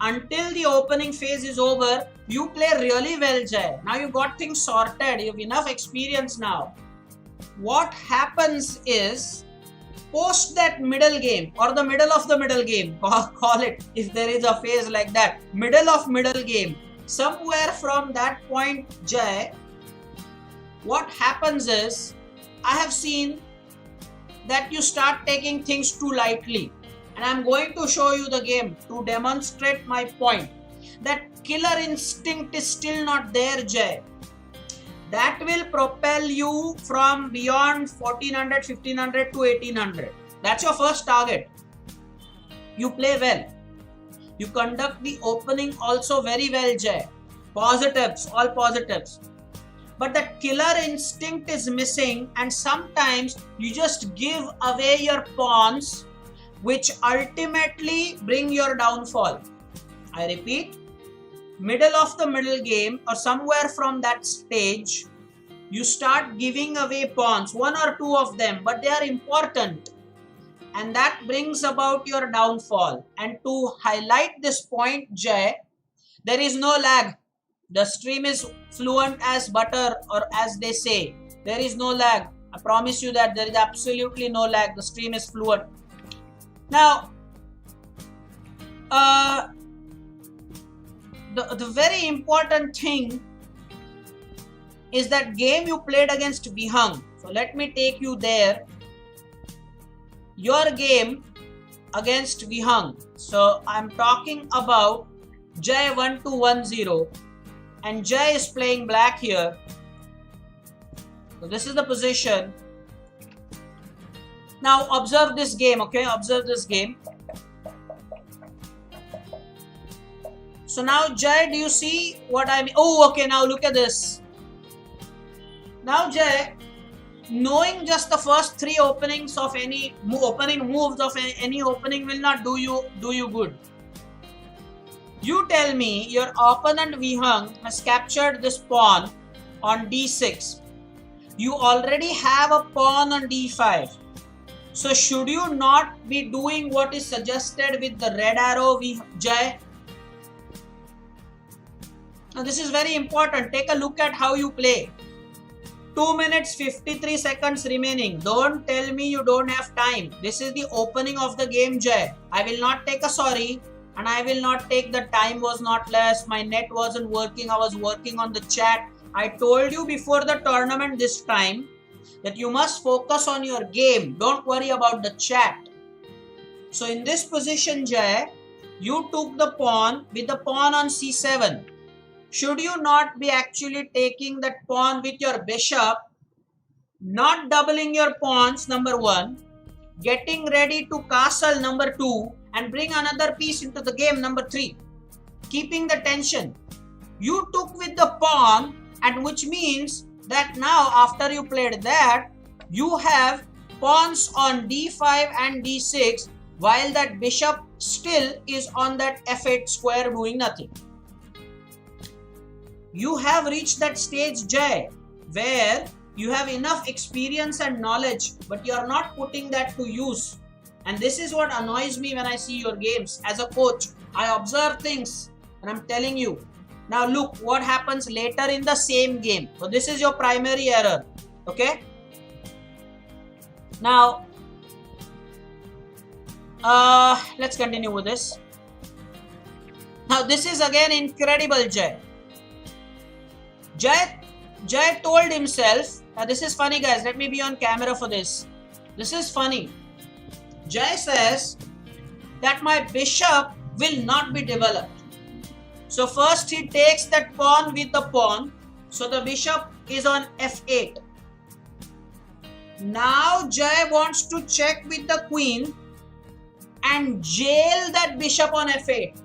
until the opening phase is over, you play really well, Jai. Now you got things sorted. You have enough experience now. What happens is, post that middle game or the middle of the middle game, call it if there is a phase like that, middle of middle game, somewhere from that point, Jai, what happens is, I have seen that you start taking things too lightly. And I'm going to show you the game to demonstrate my point. That killer instinct is still not there, Jai. That will propel you from beyond 1400, 1500 to 1800. That's your first target. You play well. You conduct the opening also very well, Jai. Positives, all positives. But that killer instinct is missing, and sometimes you just give away your pawns, which ultimately bring your downfall. I repeat, middle of the middle game or somewhere from that stage, you start giving away pawns, one or two of them, but they are important. And that brings about your downfall. And to highlight this point, Jai, there is no lag. The stream is fluent as butter, or as they say. There is no lag. I promise you that there is absolutely no lag. The stream is fluent. Now, the very important thing is that game you played against Bihang. So let me take you there. Your game against Vihang. So I'm talking about Jay 1-2-1-0 and Jay is playing black here. So this is the position. Now observe this game, okay? Observe this game. So now Jay, do you see what I mean? Oh, okay, now look at this. Now Jay, knowing just the first three openings of any opening moves of any opening will not do you good. You tell me your opponent Vihang has captured this pawn on d6. You already have a pawn on d5. So should you not be doing what is suggested with the red arrow, Jay? Now this is very important. Take a look at how you play. 2 minutes 53 seconds remaining. Don't tell me you don't have time. This is the opening of the game, Jay. I will not take a sorry and I will not take the time was not less. My net wasn't working. I was working on the chat. I told you before the tournament this time that you must focus on your game. Don't worry about the chat. So in this position, Jay, you took the pawn with the pawn on c7. Should you not be actually taking that pawn with your bishop, not doubling your pawns, number 1, getting ready to castle, number 2, and bring another piece into the game, number 3, keeping the tension. You took with the pawn, and which means that now after you played that, you have pawns on d5 and d6 while that bishop still is on that f8 square doing nothing. You have reached that stage, Jay, where you have enough experience and knowledge, but you are not putting that to use. And this is what annoys me when I see your games. As a coach, I observe things and I'm telling you. Now look what happens later in the same game. So this is your primary error. Okay. Now, let's continue with this. Now this is again incredible, Jay. Jay told himself, this is funny guys, let me be on camera for this. This is funny. Jay says that my bishop will not be developed. So first he takes that pawn with the pawn. So the bishop is on f8. Now Jay wants to check with the queen and jail that bishop on f8.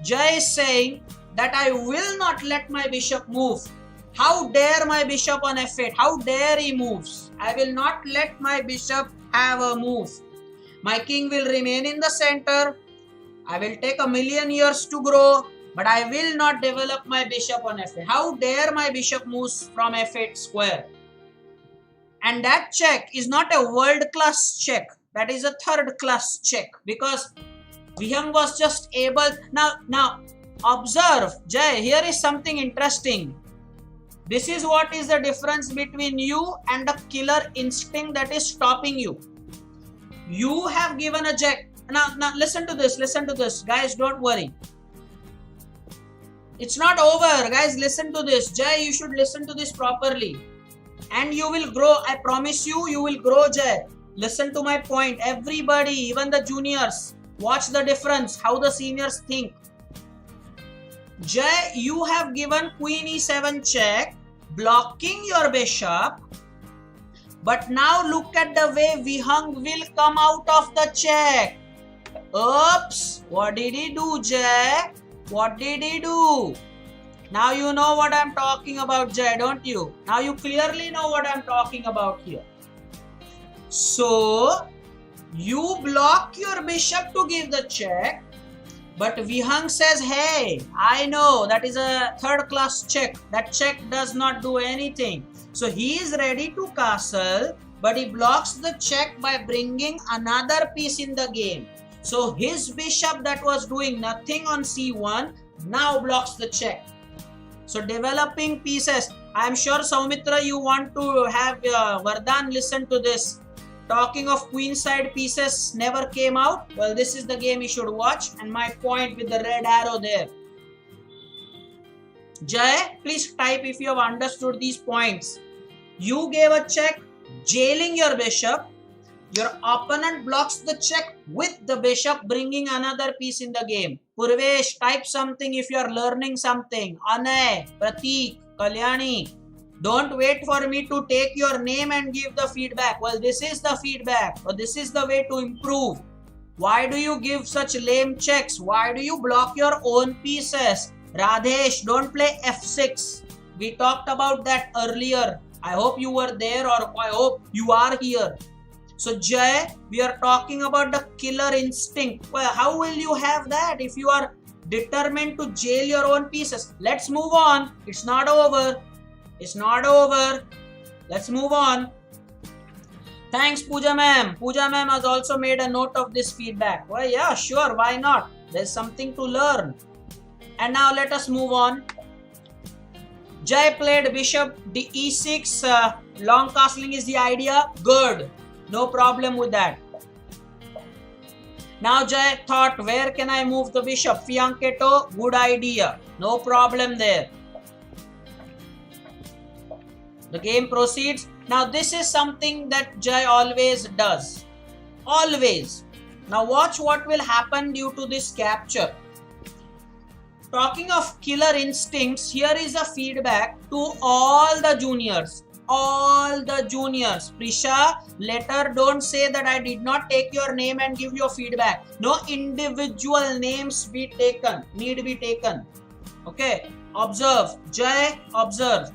Jay is saying that I will not let my bishop move. How dare my bishop on f8? How dare he moves? I will not let my bishop have a move. My king will remain in the center. I will take a million years to grow, but I will not develop my bishop on f8. How dare my bishop moves from f8 square? And that check is not a world-class check. That is a third-class check because Vihang was just able. Now, observe, Jay, here is something interesting. This is what is the difference between you and the killer instinct that is stopping you. You have given a check. Now listen to this. Guys, don't worry. It's not over. Guys, listen to this. Jay, you should listen to this properly. And you will grow. I promise you, you will grow, Jay. Listen to my point. Everybody, even the juniors, watch the difference, how the seniors think. Jay, you have given queen e7 check, blocking your bishop. But now look at the way Vihang will come out of the check. Oops, what did he do, Jay? What did he do? Now you know what I'm talking about, Jay, don't you? Now you clearly know what I'm talking about here. So, you block your bishop to give the check. But Vihang says, hey, I know that is a third class check. That check does not do anything. So he is ready to castle, but he blocks the check by bringing another piece in the game. So his bishop that was doing nothing on c1 now blocks the check. So developing pieces. I am sure Saumitra, you want to have Vardhan listen to this. Talking of queenside pieces never came out. Well, this is the game you should watch. And my point with the red arrow there. Jay, please type if you have understood these points. You gave a check, jailing your bishop. Your opponent blocks the check with the bishop, bringing another piece in the game. Purvesh, type something if you are learning something. Anay, Pratik, Kalyani. Don't wait for me to take your name and give the feedback. Well, this is the feedback, or this is the way to improve. Why do you give such lame checks? Why do you block your own pieces? Radhesh, don't play f6. We talked about that earlier. I hope you were there, or I hope you are here. So Jay, we are talking about the killer instinct. Well, how will you have that if you are determined to jail your own pieces? Let's move on. It's not over. It's not over. Let's move on. Thanks, Pooja ma'am. Pooja ma'am has also made a note of this feedback. Well, yeah, sure. Why not? There's something to learn. And now let us move on. Jay played bishop e6. Long castling is the idea. Good. No problem with that. Now Jay thought, where can I move the bishop? Fianchetto, good idea. No problem there. The game proceeds. Now this is something that Jay always does. Always. Now watch what will happen due to this capture. Talking of killer instincts, here is a feedback to all the juniors. All the juniors. Prisha, later don't say that I did not take your name and give you feedback. No individual names need be taken. Okay. Observe. Jay, observe.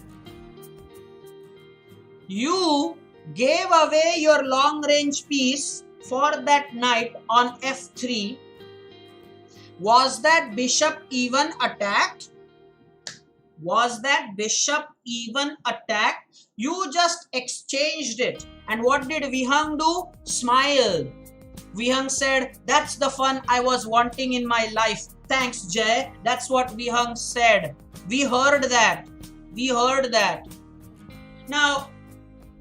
You gave away your long range piece for that knight on f3. Was that bishop even attacked? Was that bishop even attacked? You just exchanged it. And what did Vihang do? Smile. Vihang said, that's the fun I was wanting in my life. Thanks, Jay. That's what Vihang said. We heard that. We heard that. Now,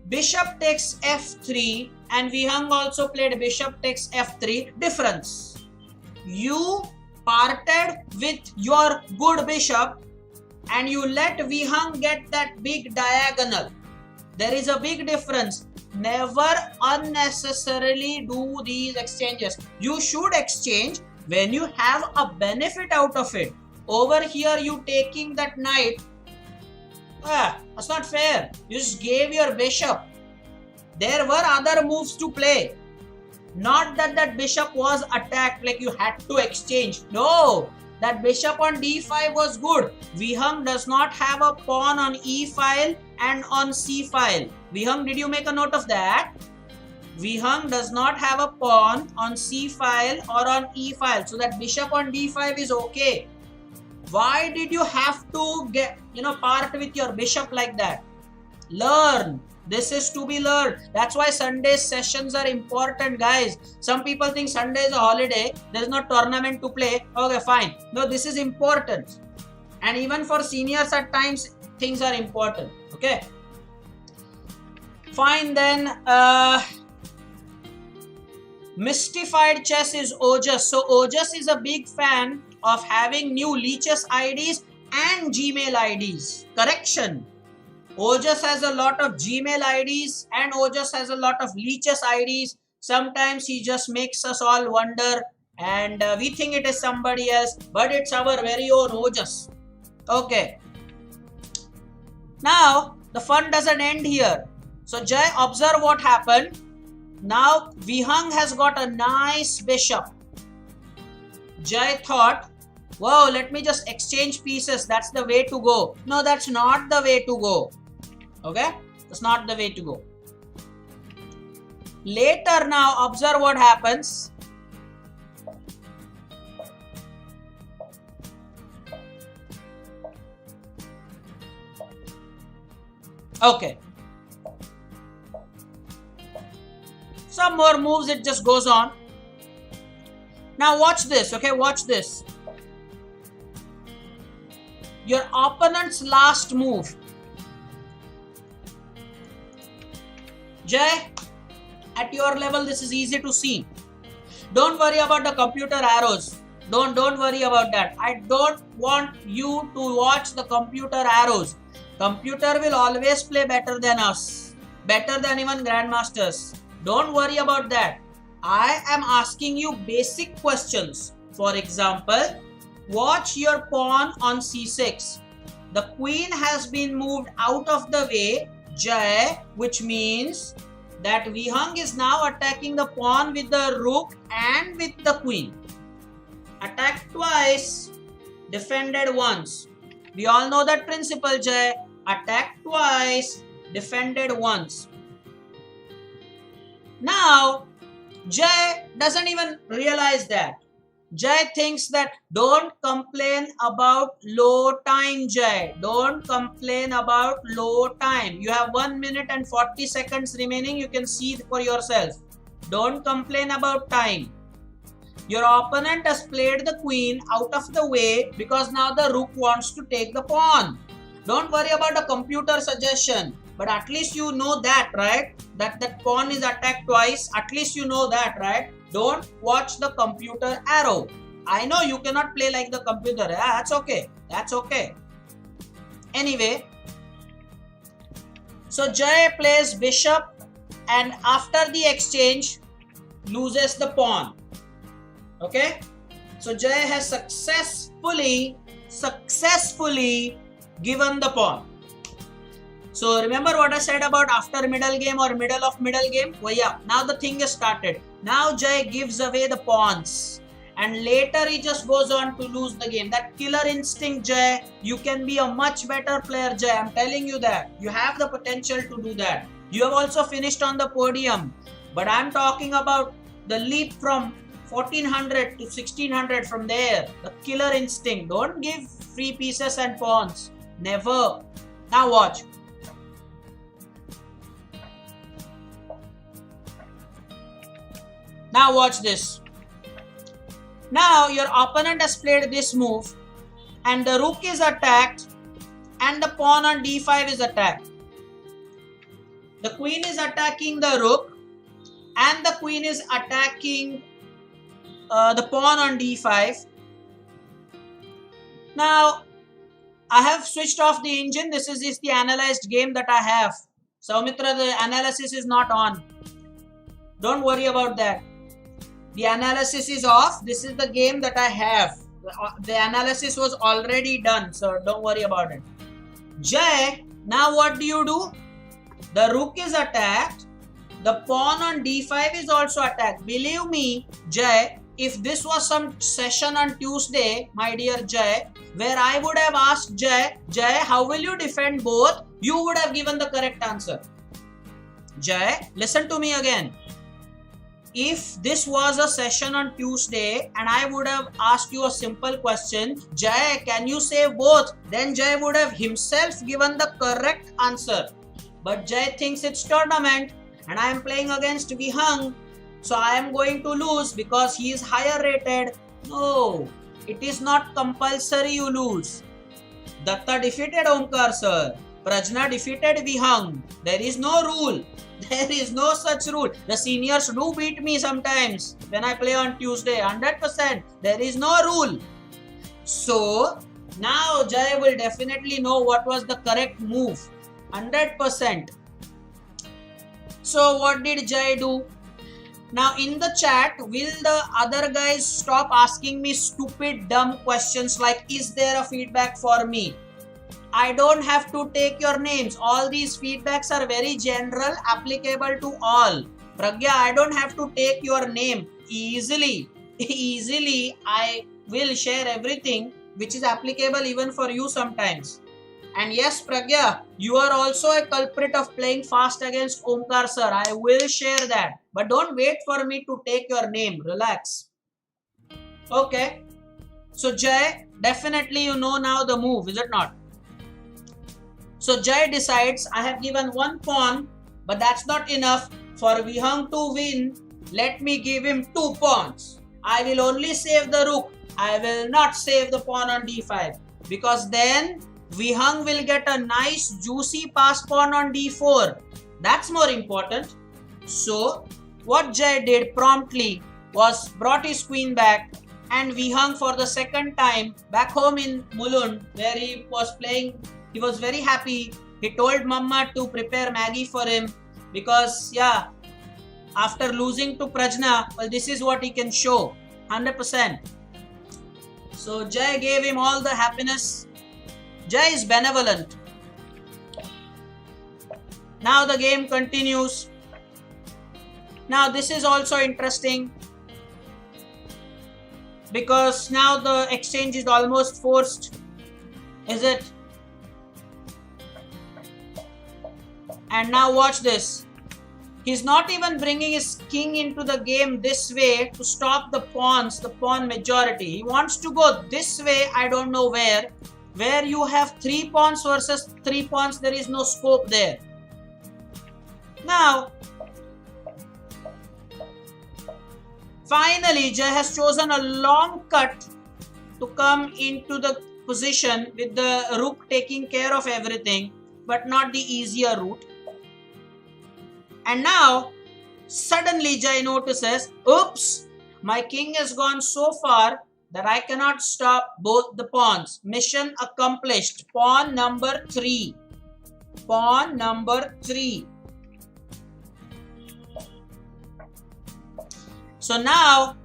bishop takes f3 and Vihang also played bishop takes f3. Difference. You parted with your good bishop and you let Vihang get that big diagonal. There is a big difference. Never unnecessarily do these exchanges. You should exchange when you have a benefit out of it. Over here, you taking that knight. That's not fair. You just gave your bishop. There were other moves to play. Not that that bishop was attacked like you had to exchange. No. That bishop on d5 was good. Vihang does not have a pawn on e file and on c file. Vihang, did you make a note of that? Vihang does not have a pawn on c file or on e file. So that bishop on d5 is okay. Why did you have to part with your bishop like that? Learn. This is to be learned. That's why Sunday sessions are important, guys. Some people think Sunday is a holiday. There is no tournament to play. Okay, fine. No, this is important. And even for seniors at times, things are important. Okay. Fine then. Mystified Chess is Ojas. So Ojas is a big fan of having new Leeches IDs and Gmail IDs. Correction. Ojas has a lot of Gmail IDs and Ojas has a lot of Leeches IDs. Sometimes he just makes us all wonder and we think it is somebody else, but it's our very own Ojas. Okay. Now, the fun doesn't end here. So, Jay, observe what happened. Now, Vihang has got a nice bishop. Jay thought, wow, let me just exchange pieces. That's the way to go. No, that's not the way to go. Okay? That's not the way to go. Later now, observe what happens. Okay. Some more moves, it just goes on. Now watch this, okay? Watch this. Your opponent's last move. Jay, at your level, this is easy to see. Don't worry about the computer arrows. Don't worry about that. I don't want you to watch the computer arrows. Computer will always play better than us. Better than even grandmasters. Don't worry about that. I am asking you basic questions. For example, watch your pawn on c6. The queen has been moved out of the way, Jai, which means that Vihang is now attacking the pawn with the rook and with the queen. Attack twice, defended once. We all know that principle, Jai. Attack twice, defended once. Now, Jai doesn't even realize that. Jai thinks that don't complain about low time, Jai. Don't complain about low time. You have 1 minute and 40 seconds remaining. You can see for yourself. Don't complain about time. Your opponent has played the queen out of the way because now the rook wants to take the pawn. Don't worry about the computer suggestion. But at least you know that, right? That pawn is attacked twice. At least you know that, right? Don't watch the computer arrow. I know you cannot play like the computer. Yeah, that's okay. That's okay. Anyway, so Jai plays bishop and after the exchange loses the pawn. Okay? So Jai has successfully given the pawn. So remember what I said about after middle game or middle of middle game? Well, yeah, now the thing is started. Now Jai gives away the pawns and later he just goes on to lose the game. That killer instinct, Jai, you can be a much better player, Jai. I'm telling you that. You have the potential to do that. You have also finished on the podium. But I'm talking about the leap from 1400 to 1600 from there. The killer instinct. Don't give free pieces and pawns. Never. Now watch. Now watch this. Now your opponent has played this move and the rook is attacked and the pawn on d5 is attacked. The queen is attacking the rook and the queen is attacking the pawn on d5. Now I have switched off the engine. This is the analyzed game that I have. Saumitra, the analysis is not on. Don't worry about that. The analysis is off. This is the game that I have. The analysis was already done, so don't worry about it. Jai, now what do? The rook is attacked. The pawn on d5 is also attacked. Believe me, Jai, if this was some session on Tuesday, my dear Jai, where I would have asked Jai, how will you defend both? You would have given the correct answer. Jai, listen to me again. If this was a session on Tuesday and I would have asked you a simple question, Jai, can you save both? Then Jai would have himself given the correct answer. But Jai thinks it's tournament and I am playing against Vihang. So I am going to lose because he is higher rated. No, it is not compulsory you lose. Datta defeated Omkar Sir. Prajna defeated Vihang. There is no rule. There is no such rule. The seniors do beat me sometimes when I play on Tuesday. 100%. There is no rule. So now Jai will definitely know what was the correct move. 100%. So what did Jai do? Now in the chat, will the other guys stop asking me stupid, dumb questions like, is there a feedback for me? I don't have to take your names. All these feedbacks are very general, applicable to all. Pragya, I don't have to take your name. Easily, I will share everything which is applicable even for you sometimes. And yes, Pragya, you are also a culprit of playing fast against Omkar Sir. I will share that. But don't wait for me to take your name. Relax. Okay. So Jai, definitely you know now the move, is it not? So Jai decides, I have given one pawn, but that's not enough. For Vihang to win, let me give him 2 pawns. I will only save the rook. I will not save the pawn on d5. Because then Vihang will get a nice juicy pass pawn on d4. That's more important. So what Jai did promptly was brought his queen back, and Vihang for the second time back home in Mulund where he was playing. He was very happy. He told Mama to prepare Maggie for him because, yeah, After losing to Prajna, well, this is what he can show. 100%. So Jay gave him all the happiness. Jay is benevolent. Now the game continues. Now this is also interesting, because now the exchange is almost forced. Is it? And now watch this. He's not even bringing his king into the game this way to stop the pawns, the pawn majority. He wants to go this way, I don't know where. Where you have 3 pawns versus 3 pawns, there is no scope there. Now, finally, Jay has chosen a long cut to come into the position with the rook taking care of everything, but not the easier route. And now, suddenly Jay notices, oops, my king has gone so far that I cannot stop both the pawns. Mission accomplished. Pawn number 3. Pawn number 3. So now,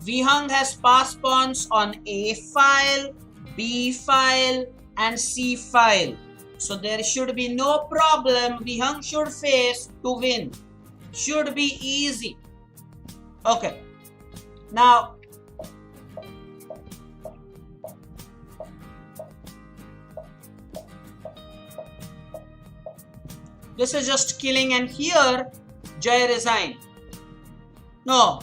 Vihang has passed pawns on A file, B file, and C file. So there should be no problem Vihang should face to win. Should be easy. Okay. Now, this is just killing, and here Jay resigned. No.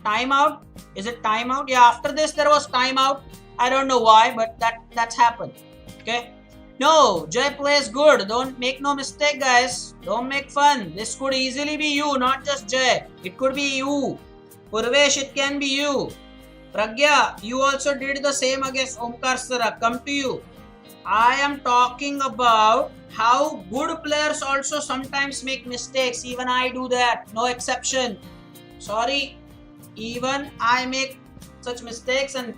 Timeout? Is it timeout? Yeah, after this there was timeout. I don't know why, but that's happened. Okay. No, Jay plays good. Don't make no mistake, guys. Don't make fun. This could easily be you, not just Jay. It could be you. Purvesh, it can be you. Pragya, you also did the same against Omkar Sir. Come to you. I am talking about how good players also sometimes make mistakes. Even I do that. No exception. Sorry. Even I make such mistakes and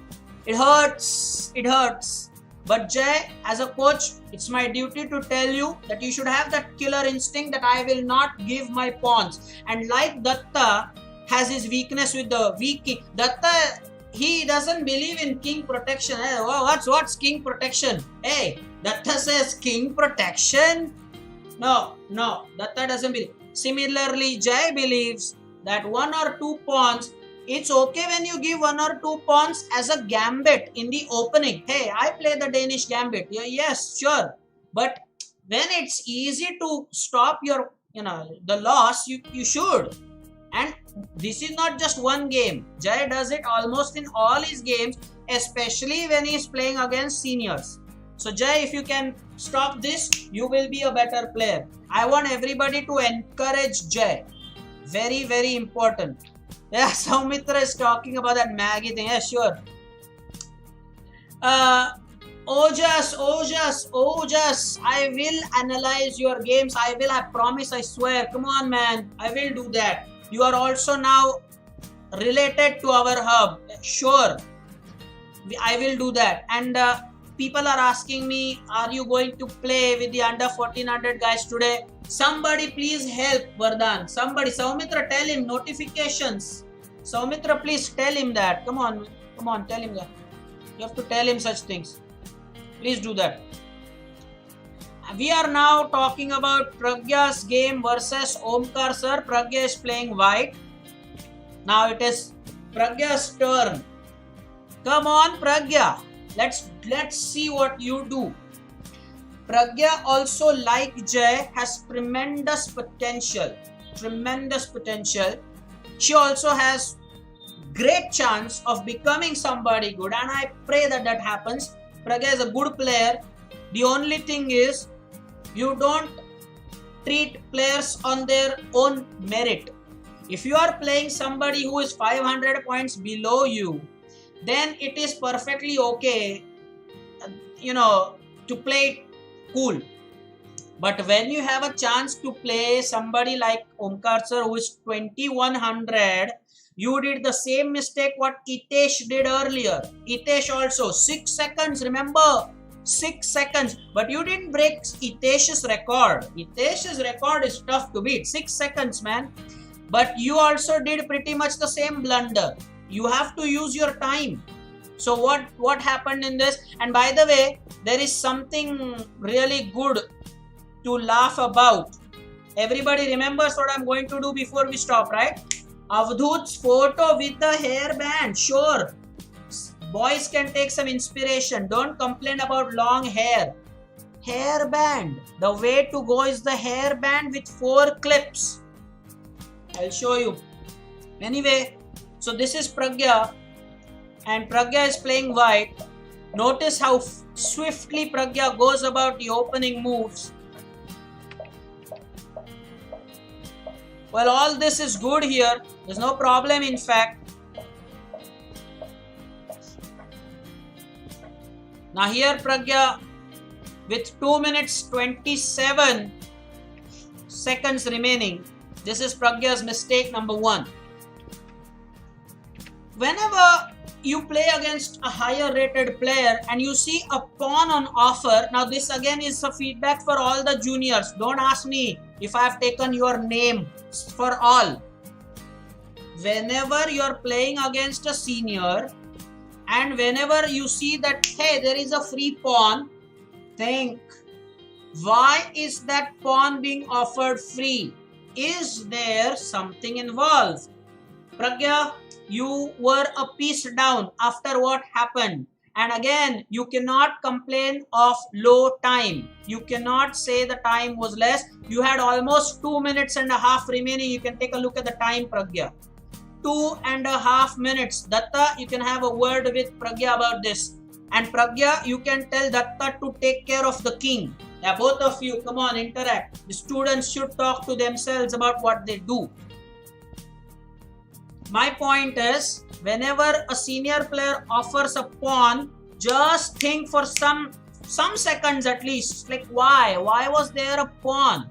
it hurts. It hurts. But Jay, as a coach, it's my duty to tell you that you should have that killer instinct that I will not give my pawns. And like Datta has his weakness with the weak king. Datta, he doesn't believe in king protection. Hey, what's king protection? Hey, Datta says king protection? No, Datta doesn't believe. Similarly, Jay believes that 1 or 2 pawns, it's okay when you give 1 or 2 pawns as a gambit in the opening. Hey, I play the Danish gambit. Yeah, yes, sure. But when it's easy to stop your, the loss, you should. And this is not just one game. Jay does it almost in all his games, especially when he's playing against seniors. So Jay, if you can stop this, you will be a better player. I want everybody to encourage Jay. Very, very important. Yeah, Soumitra is talking about that Maggie thing. Yeah, sure. Ojas. I will analyze your games. I promise, I swear. Come on, man. I will do that. You are also now related to our hub. Sure. I will do that. And people are asking me, are you going to play with the under 1400 guys today? Somebody please help Vardhan. Somebody. Soumitra, tell him notifications. Soumitra, please tell him that. Come on, tell him that. You have to tell him such things. Please do that. We are now talking about Pragya's game versus Omkar Sir. Pragya is playing white. Now it is Pragya's turn. Come on, Pragya. Let's see what you do. Pragya also, like Jay, has tremendous potential. She also has great chance of becoming somebody good, and I pray that happens. Pragya is a good player. The only thing is, you don't treat players on their own merit. If you are playing somebody who is 500 points below you, then it is perfectly okay, to play cool. But when you have a chance to play somebody like Omkar Sir who is 2100, you did the same mistake what Itesh did earlier. Itesh also 6 seconds, remember? 6 seconds. But you didn't break Itesh's record. Itesh's record is tough to beat. 6 seconds, man. But you also did pretty much the same blunder. You have to use your time. So what happened in this? And by the way, there is something really good to laugh about. Everybody remembers what I'm going to do before we stop, right? Avdhut's photo with the hairband. Sure, boys can take some inspiration. Don't complain about long hair. Hairband. The way to go is the hairband with 4 clips. I'll show you. Anyway, so this is Pragya, and Pragya is playing white. Notice how swiftly Pragya goes about the opening moves. Well, all this is good here. There's no problem, in fact. Now here Pragya, with 2 minutes 27 seconds remaining, this is Pragya's mistake number 1. Whenever you play against a higher rated player and you see a pawn on offer, now this again is a feedback for all the juniors. Don't ask me if I have taken your name, for all. Whenever you're playing against a senior and whenever you see that, hey, there is a free pawn, think, why is that pawn being offered free? Is there something involved? Pragya, you were a piece down after what happened. And again, you cannot complain of low time. You cannot say the time was less. You had almost 2 minutes and a half remaining. You can take a look at the time, Pragya. 2.5 minutes. Datta, you can have a word with Pragya about this. And Pragya, you can tell Datta to take care of the king. Yeah, both of you, come on, interact. The students should talk to themselves about what they do. My point is, whenever a senior player offers a pawn, just think for some seconds at least, like why was there a pawn?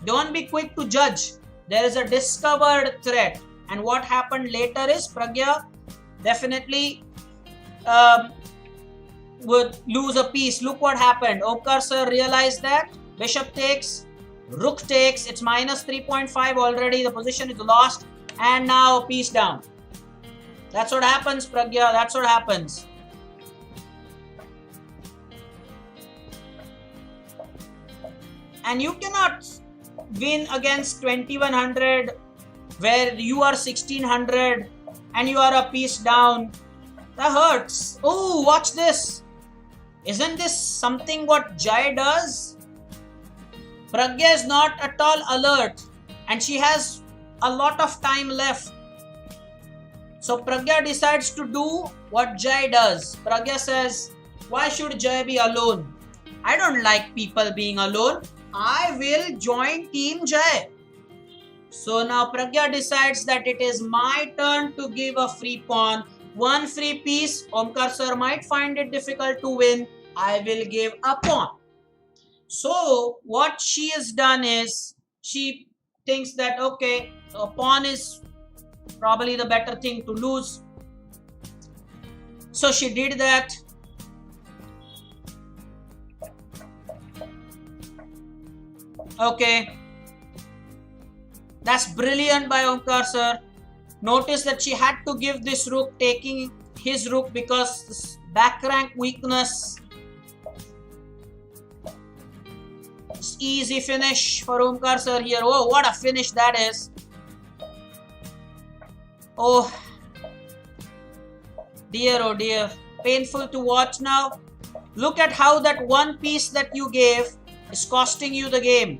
Don't be quick to judge. There is a discovered threat, and what happened later is Pragya definitely would lose a piece. Look what happened. Omkar Sir realized that bishop takes, rook takes, it's minus 3.5 already, the position is lost, and now a piece down. That's what happens, Pragya, that's what happens. And you cannot win against 2100 where you are 1600 and you are a piece down. That hurts. Oh, watch this. Isn't this something what Jai does? Pragya is not at all alert and she has a lot of time left. So Pragya decides to do what Jai does. Pragya says, why should Jai be alone? I don't like people being alone. I will join Team Jai. So now Pragya decides that it is my turn to give a free pawn. One free piece. Omkar Sir might find it difficult to win. I will give a pawn. So what she has done is she thinks that okay, a pawn is probably the better thing to lose. So she did that. Okay. That's brilliant by Omkar Sir. Notice that she had to give this rook, taking his rook because this back rank weakness. It's easy finish for Omkar Sir here. Oh, what a finish that is. Oh dear, painful to watch now. Look at how that one piece that you gave is costing you the game.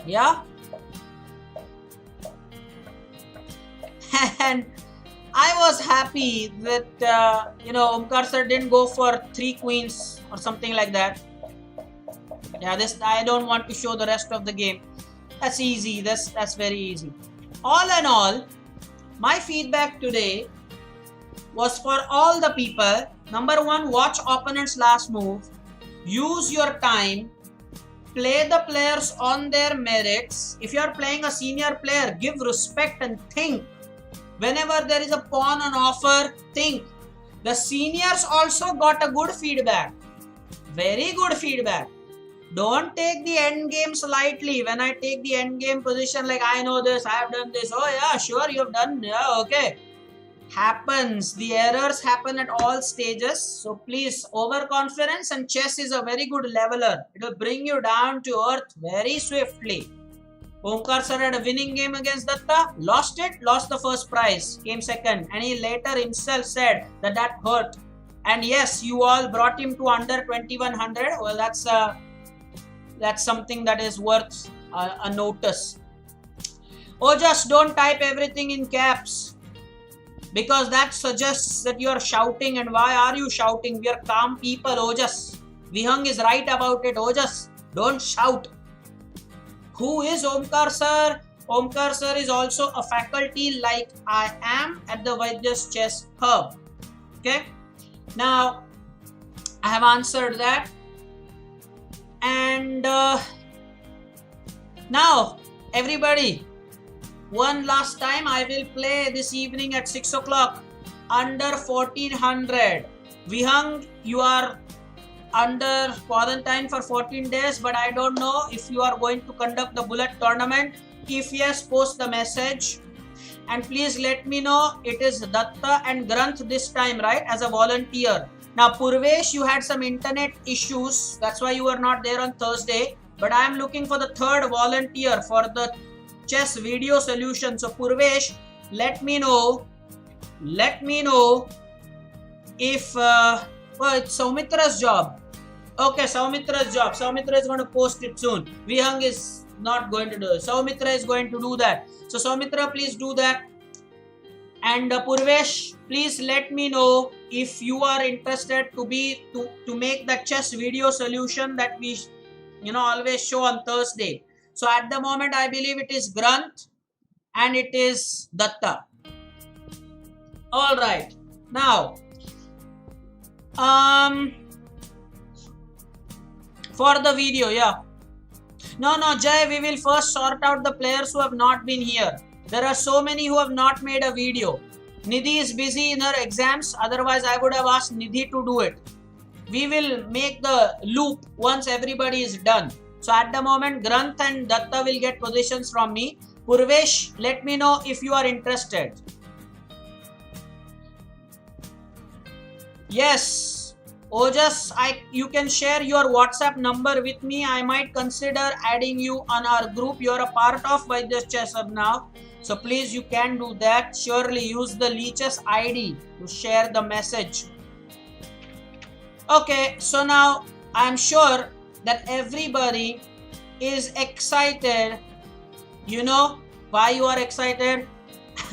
Yeah. And I was happy that Omkar Sir didn't go for 3 queens or something like that. Yeah, this I don't want to show the rest of the game. That's easy. That's very easy. All in all, my feedback today was for all the people. Number 1, watch opponent's last move. Use your time. Play the players on their merits. If you are playing a senior player, give respect and think. Whenever there is a pawn on offer, think. The seniors also got a good feedback. Very good feedback. Don't take the end games lightly. When I take the end game position, like I know this, I have done this. Oh yeah, sure, you have done. Yeah, okay. Happens. The errors happen at all stages. So please, overconfidence, and chess is a very good leveler. It will bring you down to earth very swiftly. Omkar Sir had a winning game against Datta, lost it, lost the first prize, came second, and he later himself said that that hurt. And yes, you all brought him to under 2100. Well, that's something that is worth a notice. Oh, just don't type everything in caps, because that suggests that you are shouting. And why are you shouting? We are calm people. Ojas, Vihang is right about it. Ojas, don't shout. Who is Omkar Sir? Omkar Sir is also a faculty like I am at the Vaidya's Chess Hub. Okay. Now, I have answered that. And now, everybody, one last time I will play this evening at 6 o'clock under 1400. Vihang, you are under quarantine for 14 days, but I don't know if you are going to conduct the bullet tournament. If yes, post the message. And please let me know. It is Datta and Granth this time, right, as a volunteer. Now, Purvesh, you had some internet issues. That's why you were not there on Thursday. But I am looking for the third volunteer for the chess video solution. So, Purvesh, let me know if... oh, it's Saumitra's job. Okay, Saumitra's job. Saumitra is going to post it soon. Vihang is not going to do it. Saumitra is going to do that. So, Saumitra, please do that. And Purvesh, please let me know if you are interested to make the chess video solution that we always show on Thursday. So, at the moment, I believe it is Granth and it is Datta. All right. Now, for the video, yeah. No, Jay, we will first sort out the players who have not been here. There are so many who have not made a video. Nidhi is busy in her exams. Otherwise, I would have asked Nidhi to do it. We will make the loop once everybody is done. So at the moment, Granth and Datta will get positions from me. Purvesh, let me know if you are interested. Yes. Ojas, you can share your WhatsApp number with me. I might consider adding you on our group. You are a part of Vaidya's Chess Hub now. So please, you can do that. Surely use the Leech's ID to share the message. Okay, so now I'm sure that everybody is excited. You know why you are excited?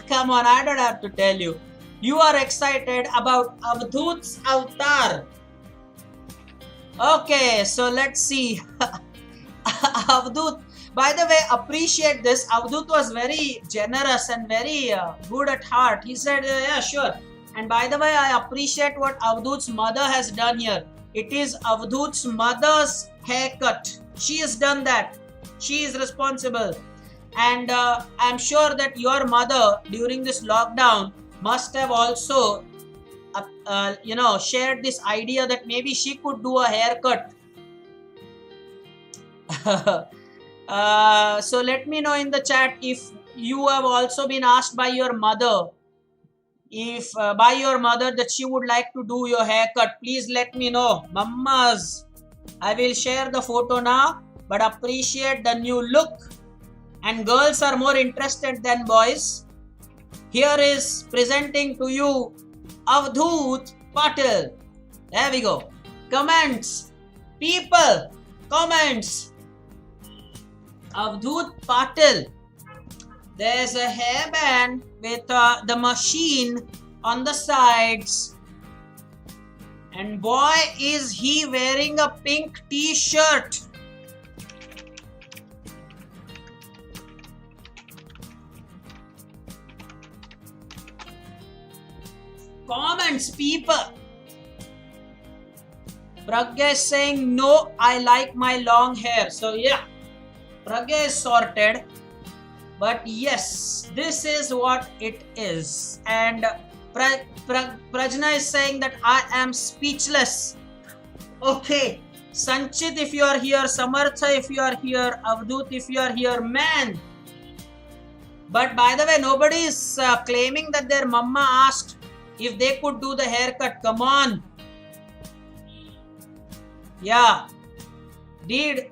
Come on, I don't have to tell you. You are excited about Avdhut's avatar. Okay, so let's see. Avdhut, by the way, appreciate this. Avdhut was very generous and very good at heart. He said, yeah, sure. And by the way, I appreciate what Avdhut's mother has done here. It is Avdhut's mother's haircut. She has done that. She is responsible. And I'm sure that your mother during this lockdown must have also shared this idea that maybe she could do a haircut. So let me know in the chat if you have also been asked by your mother, that she would like to do your haircut. Please let me know. Mammas, I will share the photo now, but appreciate the new look. And girls are more interested than boys. Here is presenting to you Avdhut Patil. There we go. Comments. People. Comments. Avdhut Patil. There's a hairband with the machine on the sides. And boy, is he wearing a pink t-shirt. Comments, people. Pragya is saying, no, I like my long hair. So yeah, Pragya is sorted. But yes, this is what it is. And Prajna is saying that I am speechless. Okay. Sanchit, if you are here, Samartha, if you are here, Avdut, if you are here, man. But by the way, nobody is claiming that their mama asked if they could do the haircut. Come on. Yeah. Did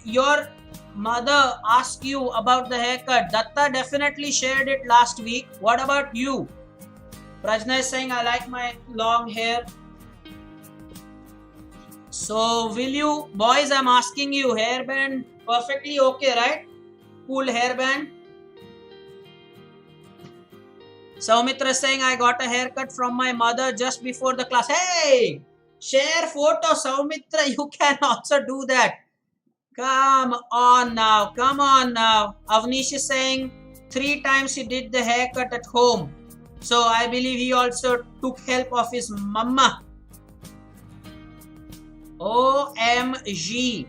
your mother ask you about the haircut? Datta definitely shared it last week. What about you? Prajna is saying, I like my long hair. So will you, boys, I'm asking you, hairband perfectly okay, right? Cool hairband. Saumitra is saying, I got a haircut from my mother just before the class. Hey, share photo, Saumitra. You can also do that. Come on now. Come on now. Avnish is saying 3 times he did the haircut at home. So I believe he also took help of his mama. OMG.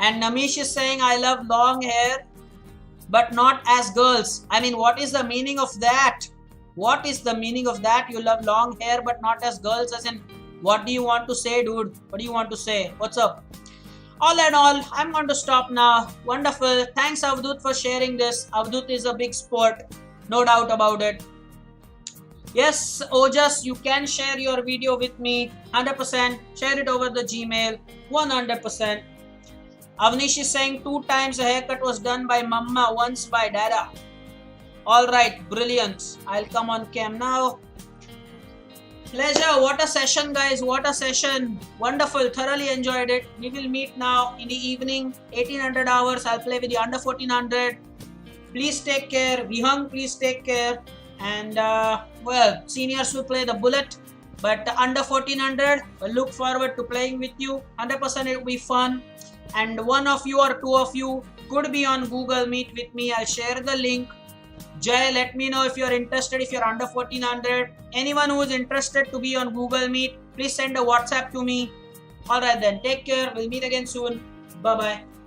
And Namish is saying, I love long hair, but not as girls. I mean, what is the meaning of that? What is the meaning of that? You love long hair, but not as girls. As in, what do you want to say, dude? What do you want to say? What's up? All in all, I'm going to stop now. Wonderful. Thanks, Avdut, for sharing this. Avdut is a big sport. No doubt about it. Yes, Ojas, you can share your video with me. 100%. Share it over the Gmail. 100%. Avnish is saying 2 times a haircut was done by Mama, once by Dada. Alright, brilliant. I'll come on cam now. Pleasure. What a session, guys. What a session. Wonderful. Thoroughly enjoyed it. We will meet now in the evening. 1800 hours. I'll play with the under 1400. Please take care. Vihang, please take care. And, well, seniors will play the bullet. But under 1400, we'll look forward to playing with you. 100% it will be fun. And one of you or 2 of you could be on Google Meet with me. I'll share the link. Jay, let me know if you're interested, if you're under 1400. Anyone who is interested to be on Google Meet, please send a WhatsApp to me. Alright then, take care. We'll meet again soon. Bye-bye.